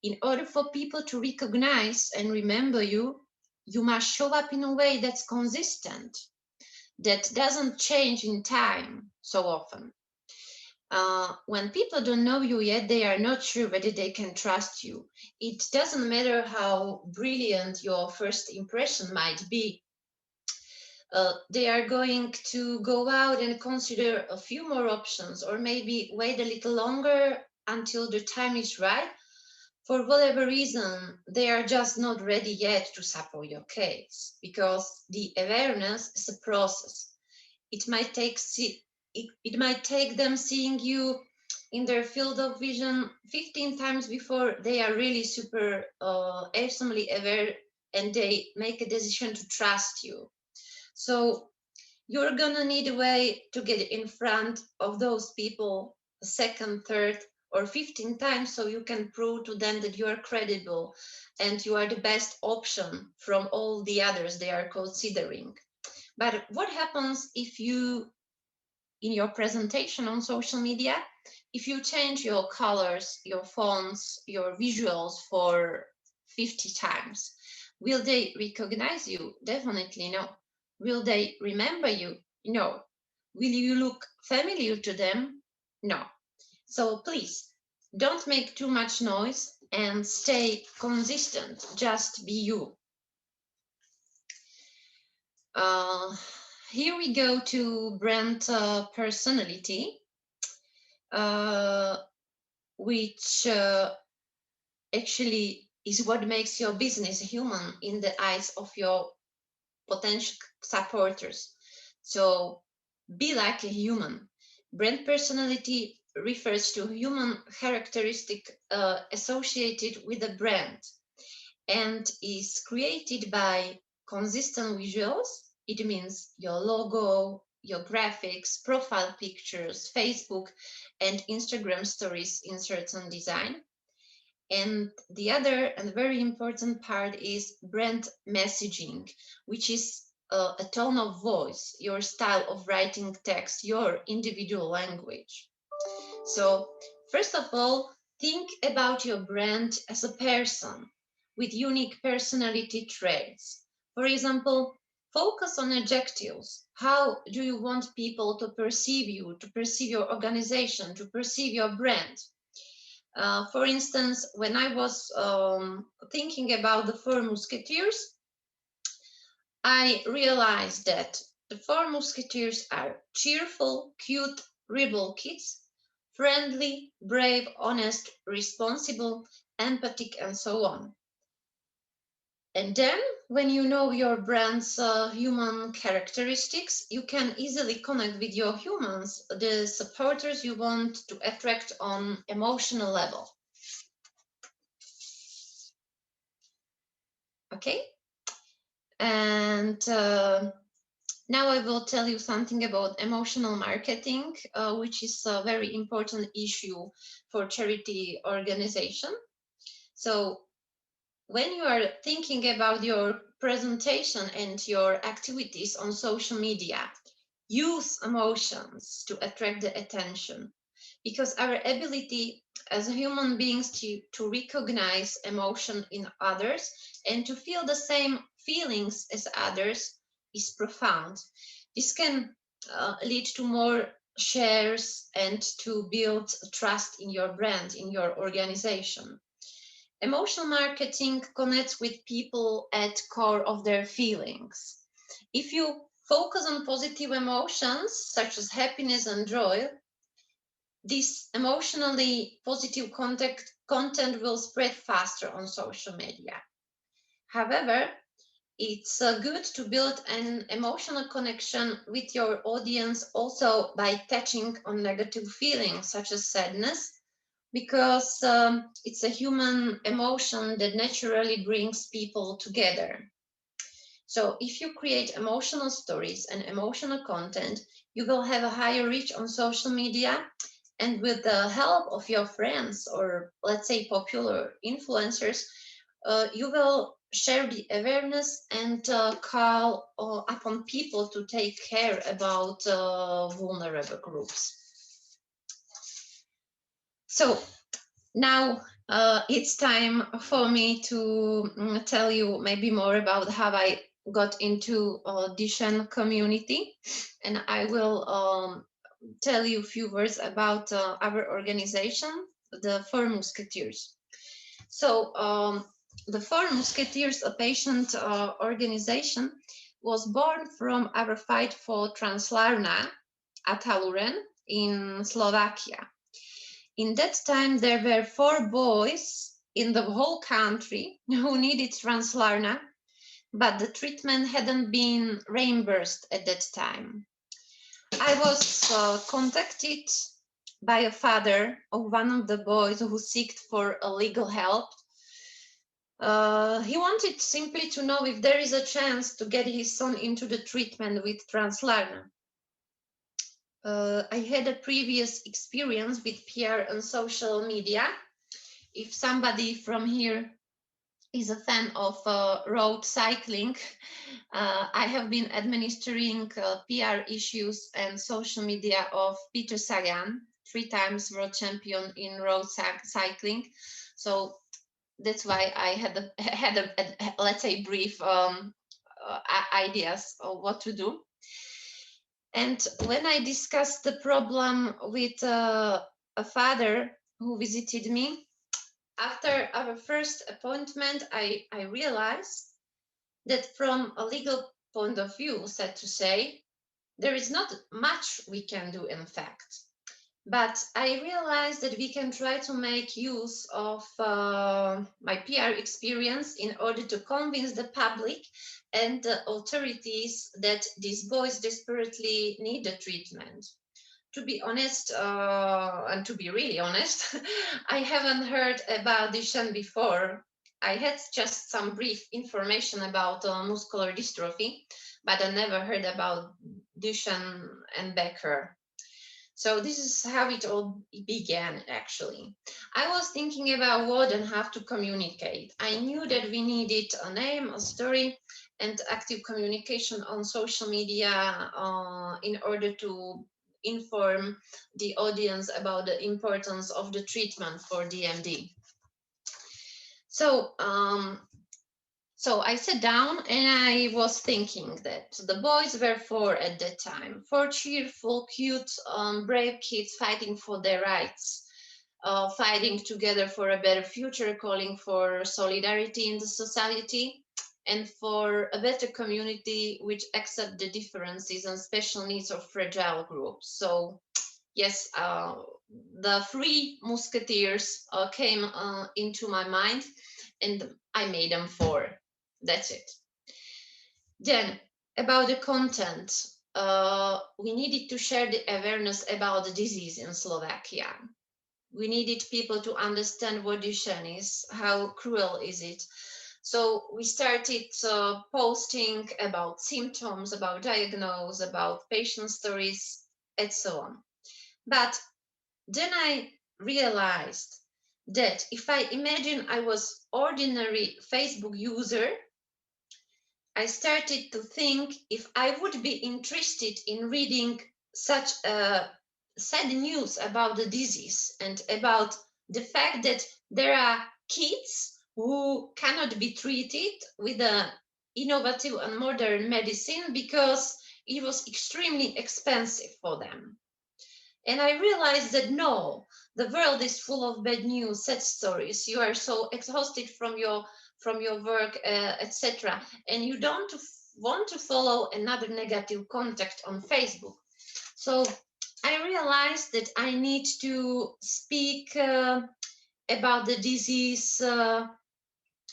In order for people to recognize and remember you, you must show up in a way that's consistent, that doesn't change in time so often. When people don't know you yet, they are not sure whether they can trust you. It doesn't matter how brilliant your first impression might be. They are going to go out and consider a few more options, or maybe wait a little longer until the time is right. for whatever reason, they are just not ready yet to support your case, because the awareness is a process. It might take them seeing you in their field of vision 15 times before they are really super awesomely aware and they make a decision to trust you. So you're gonna need a way to get in front of those people a second, third, or 15 times, so you can prove to them that you are credible and you are the best option from all the others they are considering. But what happens if you, in your presentation on social media, if you change your colors, your fonts, your visuals for 50 times? Will they recognize you? Definitely no. Will they remember you? No. Will you look familiar to them? No. So please, don't make too much noise and stay consistent. Just be you. Here we go to brand personality, which actually is what makes your business human in the eyes of your potential supporters. So be like a human. Brand personality refers to human characteristic associated with a brand and is created by consistent visuals. It means your logo, your graphics, profile pictures, Facebook and Instagram stories in certain design. And the other and very important part is brand messaging, which is a tone of voice, your style of writing text, your individual language. So first of all, think about your brand as a person with unique personality traits. For example, focus on adjectives. How do you want people to perceive you, to perceive your organization, to perceive your brand? For instance, when I was thinking about the 4 Musketeers, I realized that the 4 Musketeers are cheerful, cute, rebel kids, friendly, brave, honest, responsible, empathic, and so on. And then, when you know your brand's human characteristics, you can easily connect with your humans, the supporters you want to attract on emotional level. Okay? And now I will tell you something about emotional marketing, which is a very important issue for charity organization. So when you are thinking about your presentation and your activities on social media, use emotions to attract the attention, because our ability as human beings to recognize emotion in others and to feel the same feelings as others is profound. This can lead to more shares and to build trust in your brand, in your organization. Emotional marketing connects with people at core of their feelings. If you focus on positive emotions such as happiness and joy, this emotionally positive content will spread faster on social media. However, it's good to build an emotional connection with your audience also by touching on negative feelings such as sadness, because it's a human emotion that naturally brings people together. So if you create emotional stories and emotional content, you will have a higher reach on social media, and with the help of your friends or let's say popular influencers, you will share the awareness and call upon people to take care about vulnerable groups. So now it's time for me to tell you maybe more about how I got into Duchenne community, and I will tell you a few words about our organization, the 4 Musketeers. So the 4 Musketeers, a patient organization, was born from our fight for Translarna at Haluren in Slovakia. In that time, there were 4 boys in the whole country who needed Translarna, but the treatment hadn't been reimbursed at that time. I was contacted by a father of one of the boys who sought for legal help. He wanted simply to know if there is a chance to get his son into the treatment with Translarna. I had a previous experience with PR and social media. If somebody from here is a fan of road cycling, I have been administering PR issues and social media of Peter Sagan, 3 times world champion in road cycling. So that's why I had a let's say brief ideas of what to do. And when I discussed the problem with a father who visited me, after our first appointment, I realized that from a legal point of view, sad to say, there is not much we can do, in fact. But I realized that we can try to make use of my PR experience in order to convince the public and the authorities that these boys desperately need the treatment. To be honest, and to be really honest, I haven't heard about Duchenne before. I had just some brief information about muscular dystrophy, but I never heard about Duchenne and Becker. So this is how it all began, actually. I was thinking about what and how to communicate. I knew that we needed a name, a story, and active communication on social media in order to inform the audience about the importance of the treatment for DMD. So I sat down and I was thinking that the boys were 4 at that time, 4 cheerful, cute, brave kids fighting for their rights, fighting together for a better future, calling for solidarity in the society and for a better community which accept the differences and special needs of fragile groups. So yes, the 3 Musketeers came into my mind and I made them 4. That's it. Then about the content, we needed to share the awareness about the disease in Slovakia. We needed people to understand what Duchenne is, how cruel is it. So we started posting about symptoms, about diagnose, about patient stories, and so on. But then I realized that if I imagine I was ordinary Facebook user, I started to think if I would be interested in reading such sad news about the disease and about the fact that there are kids who cannot be treated with an innovative and modern medicine because it was extremely expensive for them. And I realized that no, the world is full of bad news, sad stories. You are so exhausted from your work, etc. And you don't want to follow another negative contact on Facebook. So I realized that I need to speak about the disease,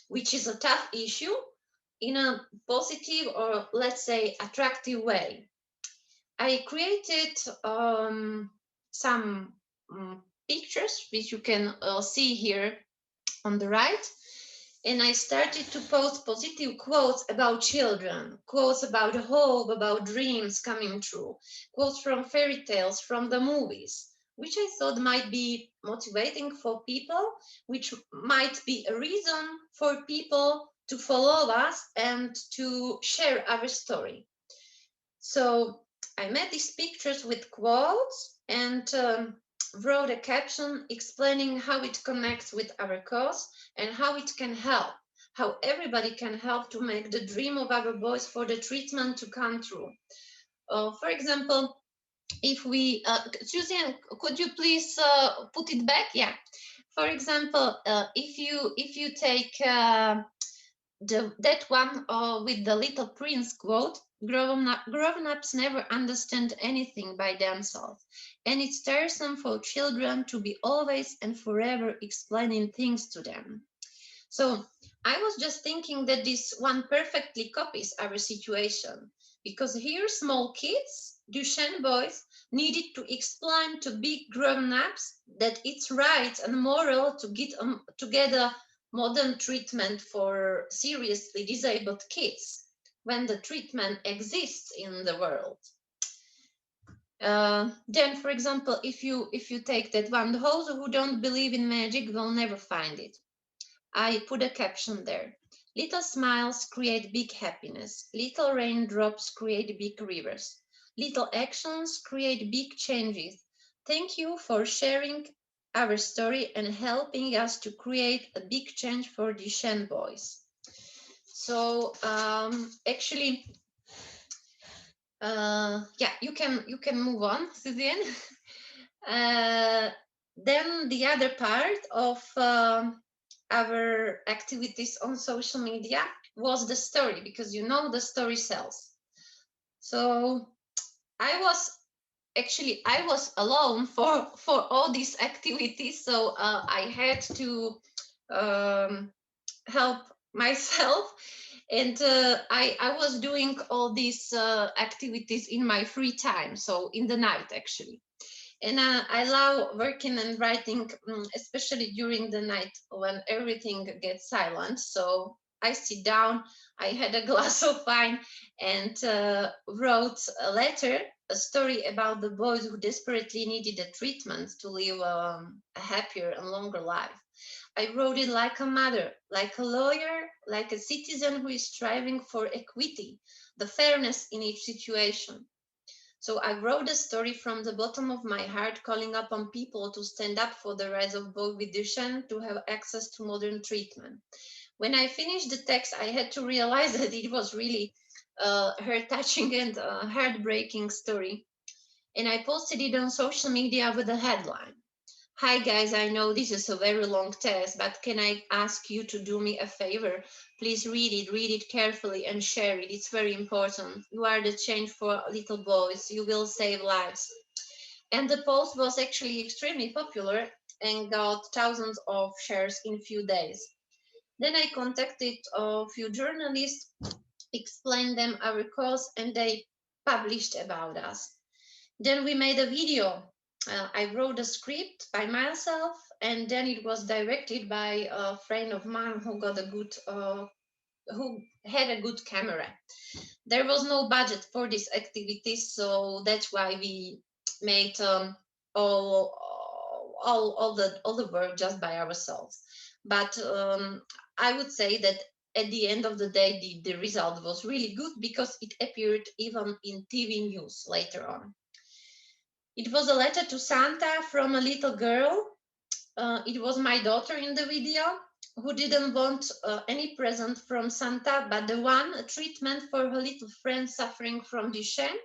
which is a tough issue, in a positive or let's say attractive way. I created some pictures, which you can see here on the right. And I started to post positive quotes about children, quotes about hope, about dreams coming true, quotes from fairy tales, from the movies, which I thought might be motivating for people, which might be a reason for people to follow us and to share our story. So I made these pictures with quotes and wrote a caption explaining how it connects with our cause and how it can help, how everybody can help to make the dream of our boys for the treatment to come true. For example, if we, Suzie-Ann, could you please put it back? Yeah. For example, if you take that one with the Little Prince quote, grown-ups never understand anything by themselves, and it's tiresome for children to be always and forever explaining things to them. So I was just thinking that this one perfectly copies our situation, because here small kids, Duchenne boys, needed to explain to big grown-ups that it's right and moral to get a modern treatment for seriously disabled kids when the treatment exists in the world. Then, for example, if you take that one, those who don't believe in magic will never find it. I put a caption there. Little smiles create big happiness. Little raindrops create big rivers. Little actions create big changes. Thank you for sharing our story and helping us to create a big change for Duchenne boys. So actually, yeah, you can move on, Suzie-Ann. Then the other part of our activities on social media was the story, because you know the story sells. So I was alone for all these activities, so I had to help myself, and I was doing all these activities in my free time, so in the night actually. And I love working and writing, especially during the night when everything gets silent. So I sit down, I had a glass of wine, and wrote a letter, a story about the boys who desperately needed a treatment to live a happier and longer life. I wrote it like a mother, like a lawyer, like a citizen who is striving for equity, the fairness in each situation. So I wrote a story from the bottom of my heart, calling upon people to stand up for the rights of boys with Duchenne to have access to modern treatment. When I finished the text, I had to realize that it was really her touching and heartbreaking story. And I posted it on social media with a headline. Hi guys, I know this is a very long text, but can I ask you to do me a favor? Please read it carefully and share it. It's very important. You are the change for little boys. You will save lives. And the post was actually extremely popular and got thousands of shares in a few days. Then I contacted a few journalists, explained them our cause, and they published about us. Then we made a video. I wrote a script by myself, and then it was directed by a friend of mine who got a good, who had a good camera. There was no budget for this activity, so that's why we made all the work just by ourselves. But I would say that at the end of the day, the result was really good, because it appeared even in TV news later on. It was a letter to Santa from a little girl. It was my daughter in the video, who didn't want any present from Santa, but a treatment for her little friend suffering from Duchenne.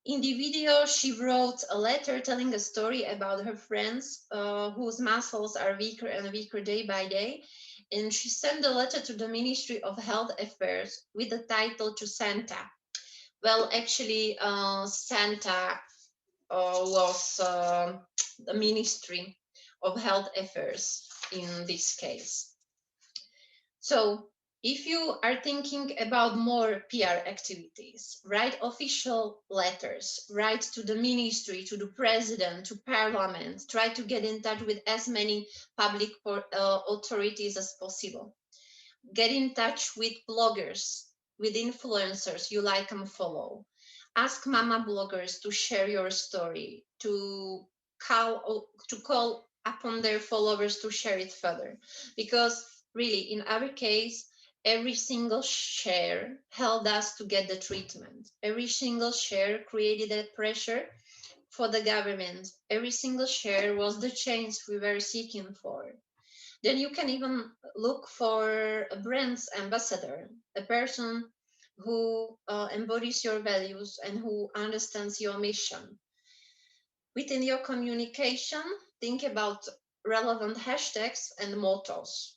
In the video, she wrote a letter telling a story about her friends whose muscles are weaker and weaker day by day. And she sent the letter to the Ministry of Health Affairs with the title to Santa. Well, actually, Santa was the Ministry of Health Affairs in this case. So if you are thinking about more PR activities, write official letters, write to the ministry, to the president, to parliament, try to get in touch with as many public authorities as possible. Get in touch with bloggers, with influencers you like and follow. Ask mama bloggers to share your story, to call upon their followers to share it further. Because really, in our case, every single share helped us to get the treatment. Every single share created that pressure for the government. Every single share was the change we were seeking for. Then you can even look for a brand's ambassador, a person who embodies your values and who understands your mission. Within your communication, think about relevant hashtags and mottos.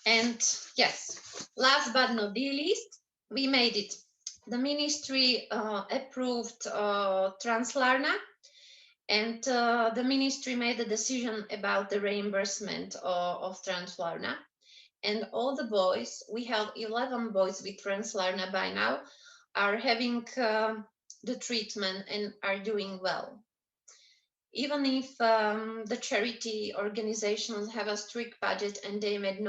And yes, last but not the least, we made it. The ministry approved Translarna, And the ministry made a decision about the reimbursement of Translarna. And all the boys, we have 11 boys with Translarna by now, are having the treatment and are doing well. Even if the charity organizations have a strict budget and they may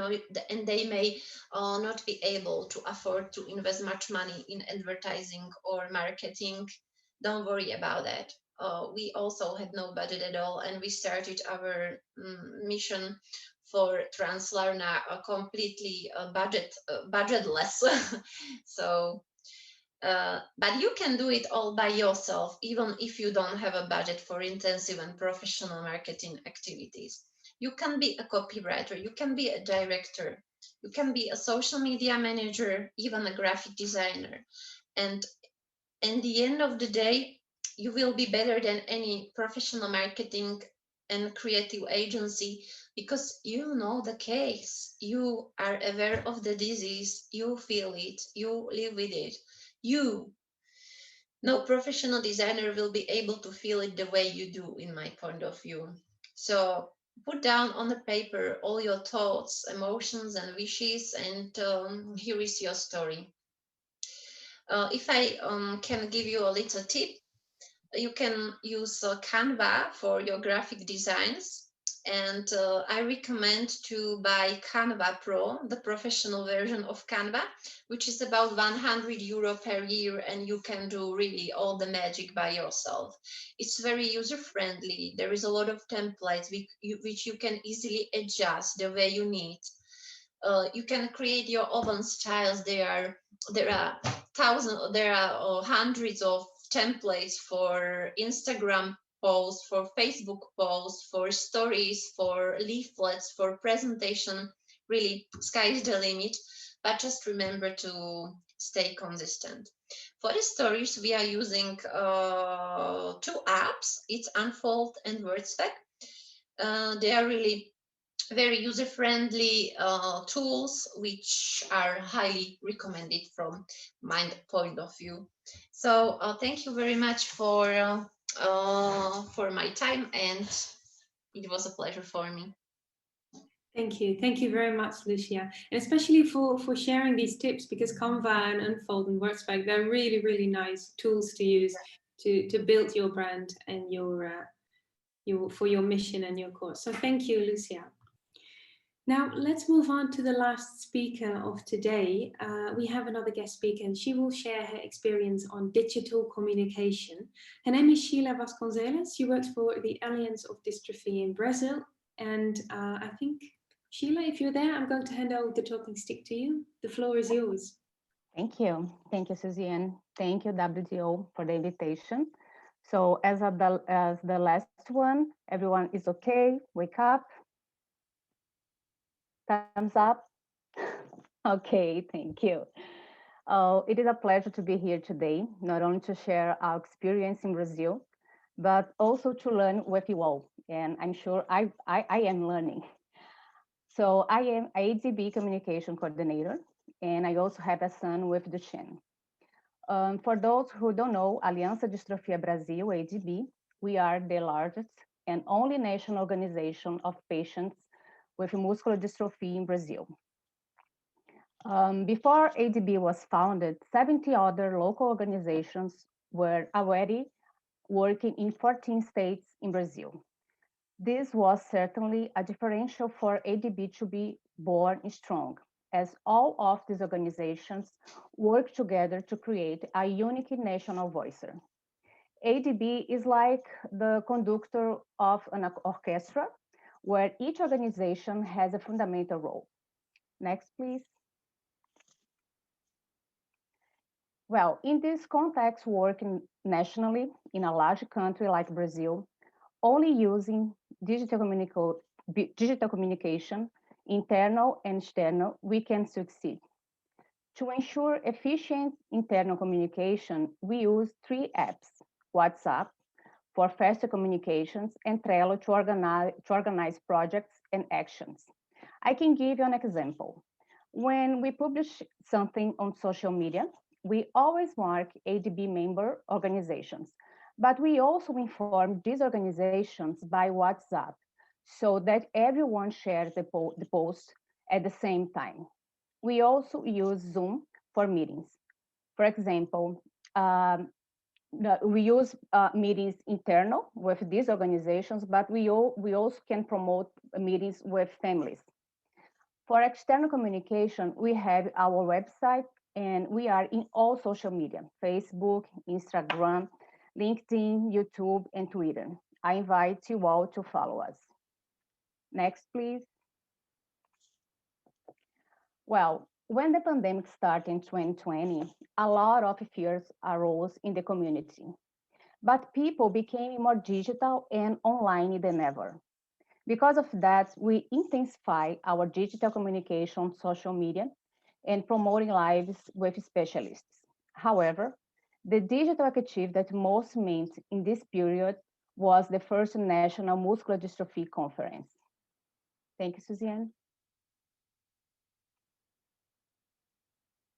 not be able to afford to invest much money in advertising or marketing, don't worry about that. We also had no budget at all, and we started our mission for Translarna completely budgetless. So but you can do it all by yourself, even if you don't have a budget for intensive and professional marketing activities. You can be a copywriter, you can be a director, you can be a social media manager, even a graphic designer. And in the end of the day, you will be better than any professional marketing and creative agency, because you know the case, you are aware of the disease, you feel it, you live with it. No professional designer will be able to feel it the way you do, in my point of view. So put down on the paper all your thoughts, emotions, and wishes, and here is your story. If I can give you a little tip, you can use Canva for your graphic designs. And I recommend to buy Canva Pro, the professional version of Canva, which is about €100 per year, and you can do really all the magic by yourself. It's very user-friendly. There is a lot of templates which you can easily adjust the way you need. You can create your own styles. There are hundreds of templates for Instagram posts, for Facebook posts, for stories, for leaflets, for presentation. Really, sky is the limit, but just remember to stay consistent. For the stories, we are using 2 apps. It's Unfold and WordSpec. They are really very user-friendly tools, which are highly recommended from my point of view. So thank you very much for my time, and it was a pleasure for me. Thank you very much, Lucia, and especially for sharing these tips, because Canva and Unfold and WordSpec, they're really nice tools to use to build your brand and your for your mission and your cause. So thank you, Lucia. Now, let's move on to the last speaker of today. We have another guest speaker, and she will share her experience on digital communication. Her name is Sheila Vasconcelos. She works for the Alliance of Dystrophy in Brazil. And I think, Sheila, if you're there, I'm going to hand over the talking stick to you. The floor is yours. Thank you. Thank you, Suzie-Ann. Thank you, WDO, for the invitation. So as the last one, everyone is okay? Wake up. Thumbs up. Okay, thank you. It is a pleasure to be here today, not only to share our experience in Brazil, but also to learn with you all. And I'm sure I am learning. So I am ADB Communication Coordinator, and I also have a son with Duchenne. For those who don't know, Aliança Distrofia Brasil, ADB, we are the largest and only national organization of patients with muscular dystrophy in Brazil. Before ADB was founded, 70 other local organizations were already working in 14 states in Brazil. This was certainly a differential for ADB to be born strong, as all of these organizations work together to create a unique national voice. ADB is like the conductor of an orchestra, where each organization has a fundamental role. Next, please. Well, in this context, working nationally in a large country like Brazil, only using digital communication, internal and external, we can succeed. To ensure efficient internal communication, we use 3 apps: WhatsApp for faster communications and Trello to organize projects and actions. I can give you an example. When we publish something on social media, we always mark ADB member organizations, But we also inform these organizations by WhatsApp so that everyone shares the post at the same time. We also use Zoom for meetings. For example, we use meetings internal with these organizations, but we also can promote meetings with families. For external communication, we have our website and we are in all social media, Facebook, Instagram, LinkedIn, YouTube, and Twitter. I invite you all to follow us. Next, please. Well, when the pandemic started in 2020, a lot of fears arose in the community, but people became more digital and online than ever. Because of that, we intensify our digital communication on social media and promoting lives with specialists. However, the digital achievement that most meant in this period was the first National Muscular Dystrophy Conference. Thank you, Suzie-Ann.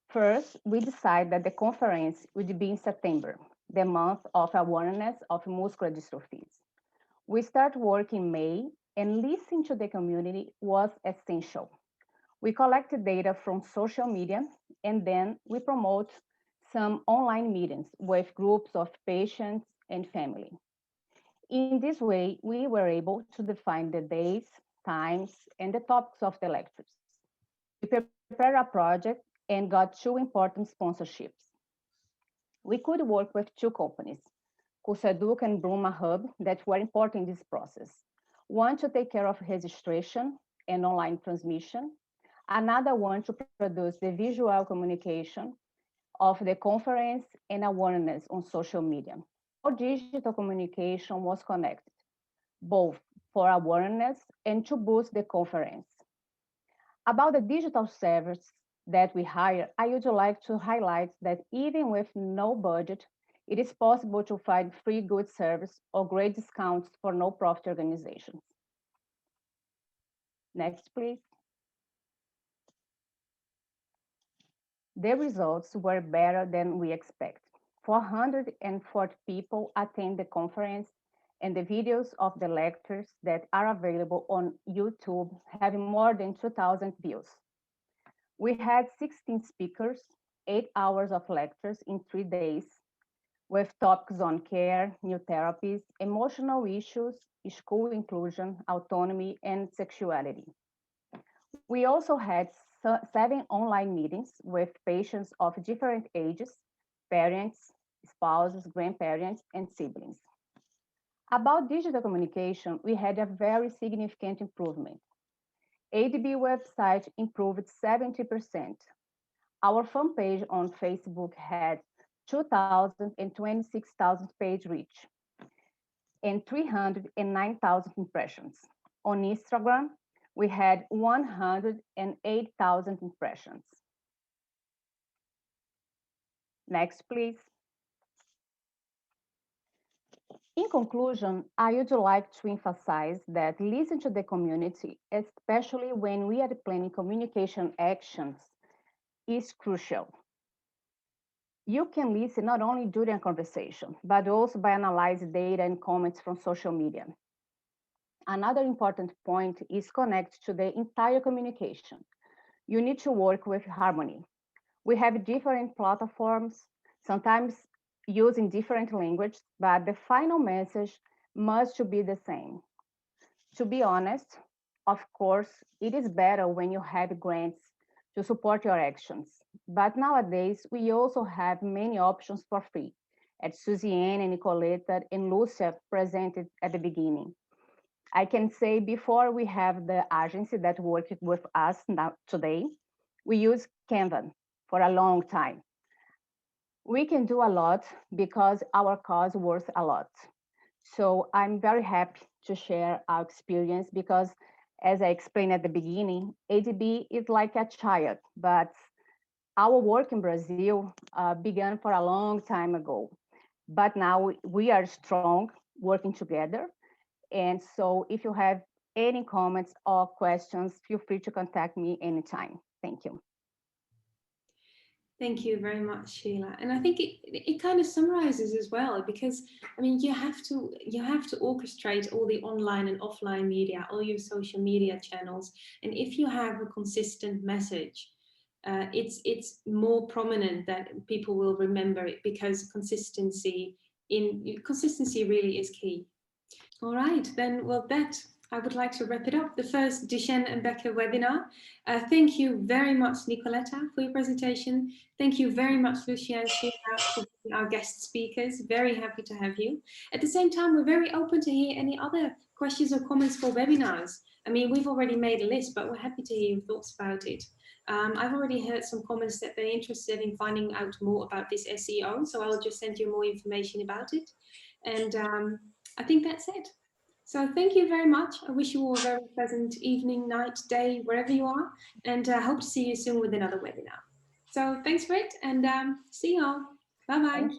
First, we decided that the conference would be in September, the month of awareness of muscular dystrophies. We start work in May, and listening to the community was essential. We collected data from social media, and then we promote some online meetings with groups of patients and family. In this way, we were able to define the days, times, and the topics of the lectures. We prepared a project and got two important sponsorships. We could work with two companies, Curseduc and Bruma Hub, that were important in this process. One to take care of registration and online transmission, another one to produce the visual communication of the conference and awareness on social media. All digital communication was connected, both for awareness and to boost the conference. About the digital service that we hire, I would like to highlight that even with no budget, it is possible to find free good service or great discounts for no-profit organizations. Next, please. The results were better than we expected. 440 people attend the conference, and the videos of the lectures that are available on YouTube have more than 2,000 views. We had 16 speakers, 8 hours of lectures in 3 days, with topics on care, new therapies, emotional issues, school inclusion, autonomy, and sexuality. We also had 7 online meetings with patients of different ages, parents, spouses, grandparents, and siblings. About digital communication, we had a very significant improvement. ADB website improved 70%. Our fan page on Facebook had 2,000 and 26,000 page reach and 309,000 impressions. On Instagram, we had 108,000 impressions. Next, please. In conclusion, I would like to emphasize that listen to the community, especially when we are planning communication actions, is crucial. You can listen not only during a conversation, but also by analyzing data and comments from social media. Another important point is connect to the entire communication. You need to work with harmony. We have different platforms, sometimes using different language, but the final message must be the same. To be honest, of course, it is better when you have grants to support your actions. But nowadays, we also have many options for free, as Suzie-Ann and Nicoletta and Lucia presented at the beginning. I can say before we have the agency that worked with us now today, we use Canva for a long time. We can do a lot because our cause worth a lot. So I'm very happy to share our experience because, as I explained at the beginning, ADB is like a child, but our work in Brazil began for a long time ago. But now we are strong, working together. And so if you have any comments or questions, feel free to contact me anytime. Thank you. Thank you very much, Sheila. And I think it kind of summarizes as well, because I mean you have to orchestrate all the online and offline media, all your social media channels, and if you have a consistent message, it's more prominent that people will remember it, because consistency really is key. All right, then, well, I would like to wrap it up, the first Duchenne and Becker webinar. Thank you very much, Nicoletta, for your presentation. Thank you very much, Lucia and Sheila, for being our guest speakers. Very happy to have you. At the same time, we're very open to hear any other questions or comments for webinars. I mean, we've already made a list, but we're happy to hear your thoughts about it. I've already heard some comments that they're interested in finding out more about this SEO, so I'll just send you more information about it. And I think that's it. So thank you very much. I wish you all a very pleasant evening, night, day, wherever you are, and I hope to see you soon with another webinar. So thanks for it, and see you all. Bye-bye.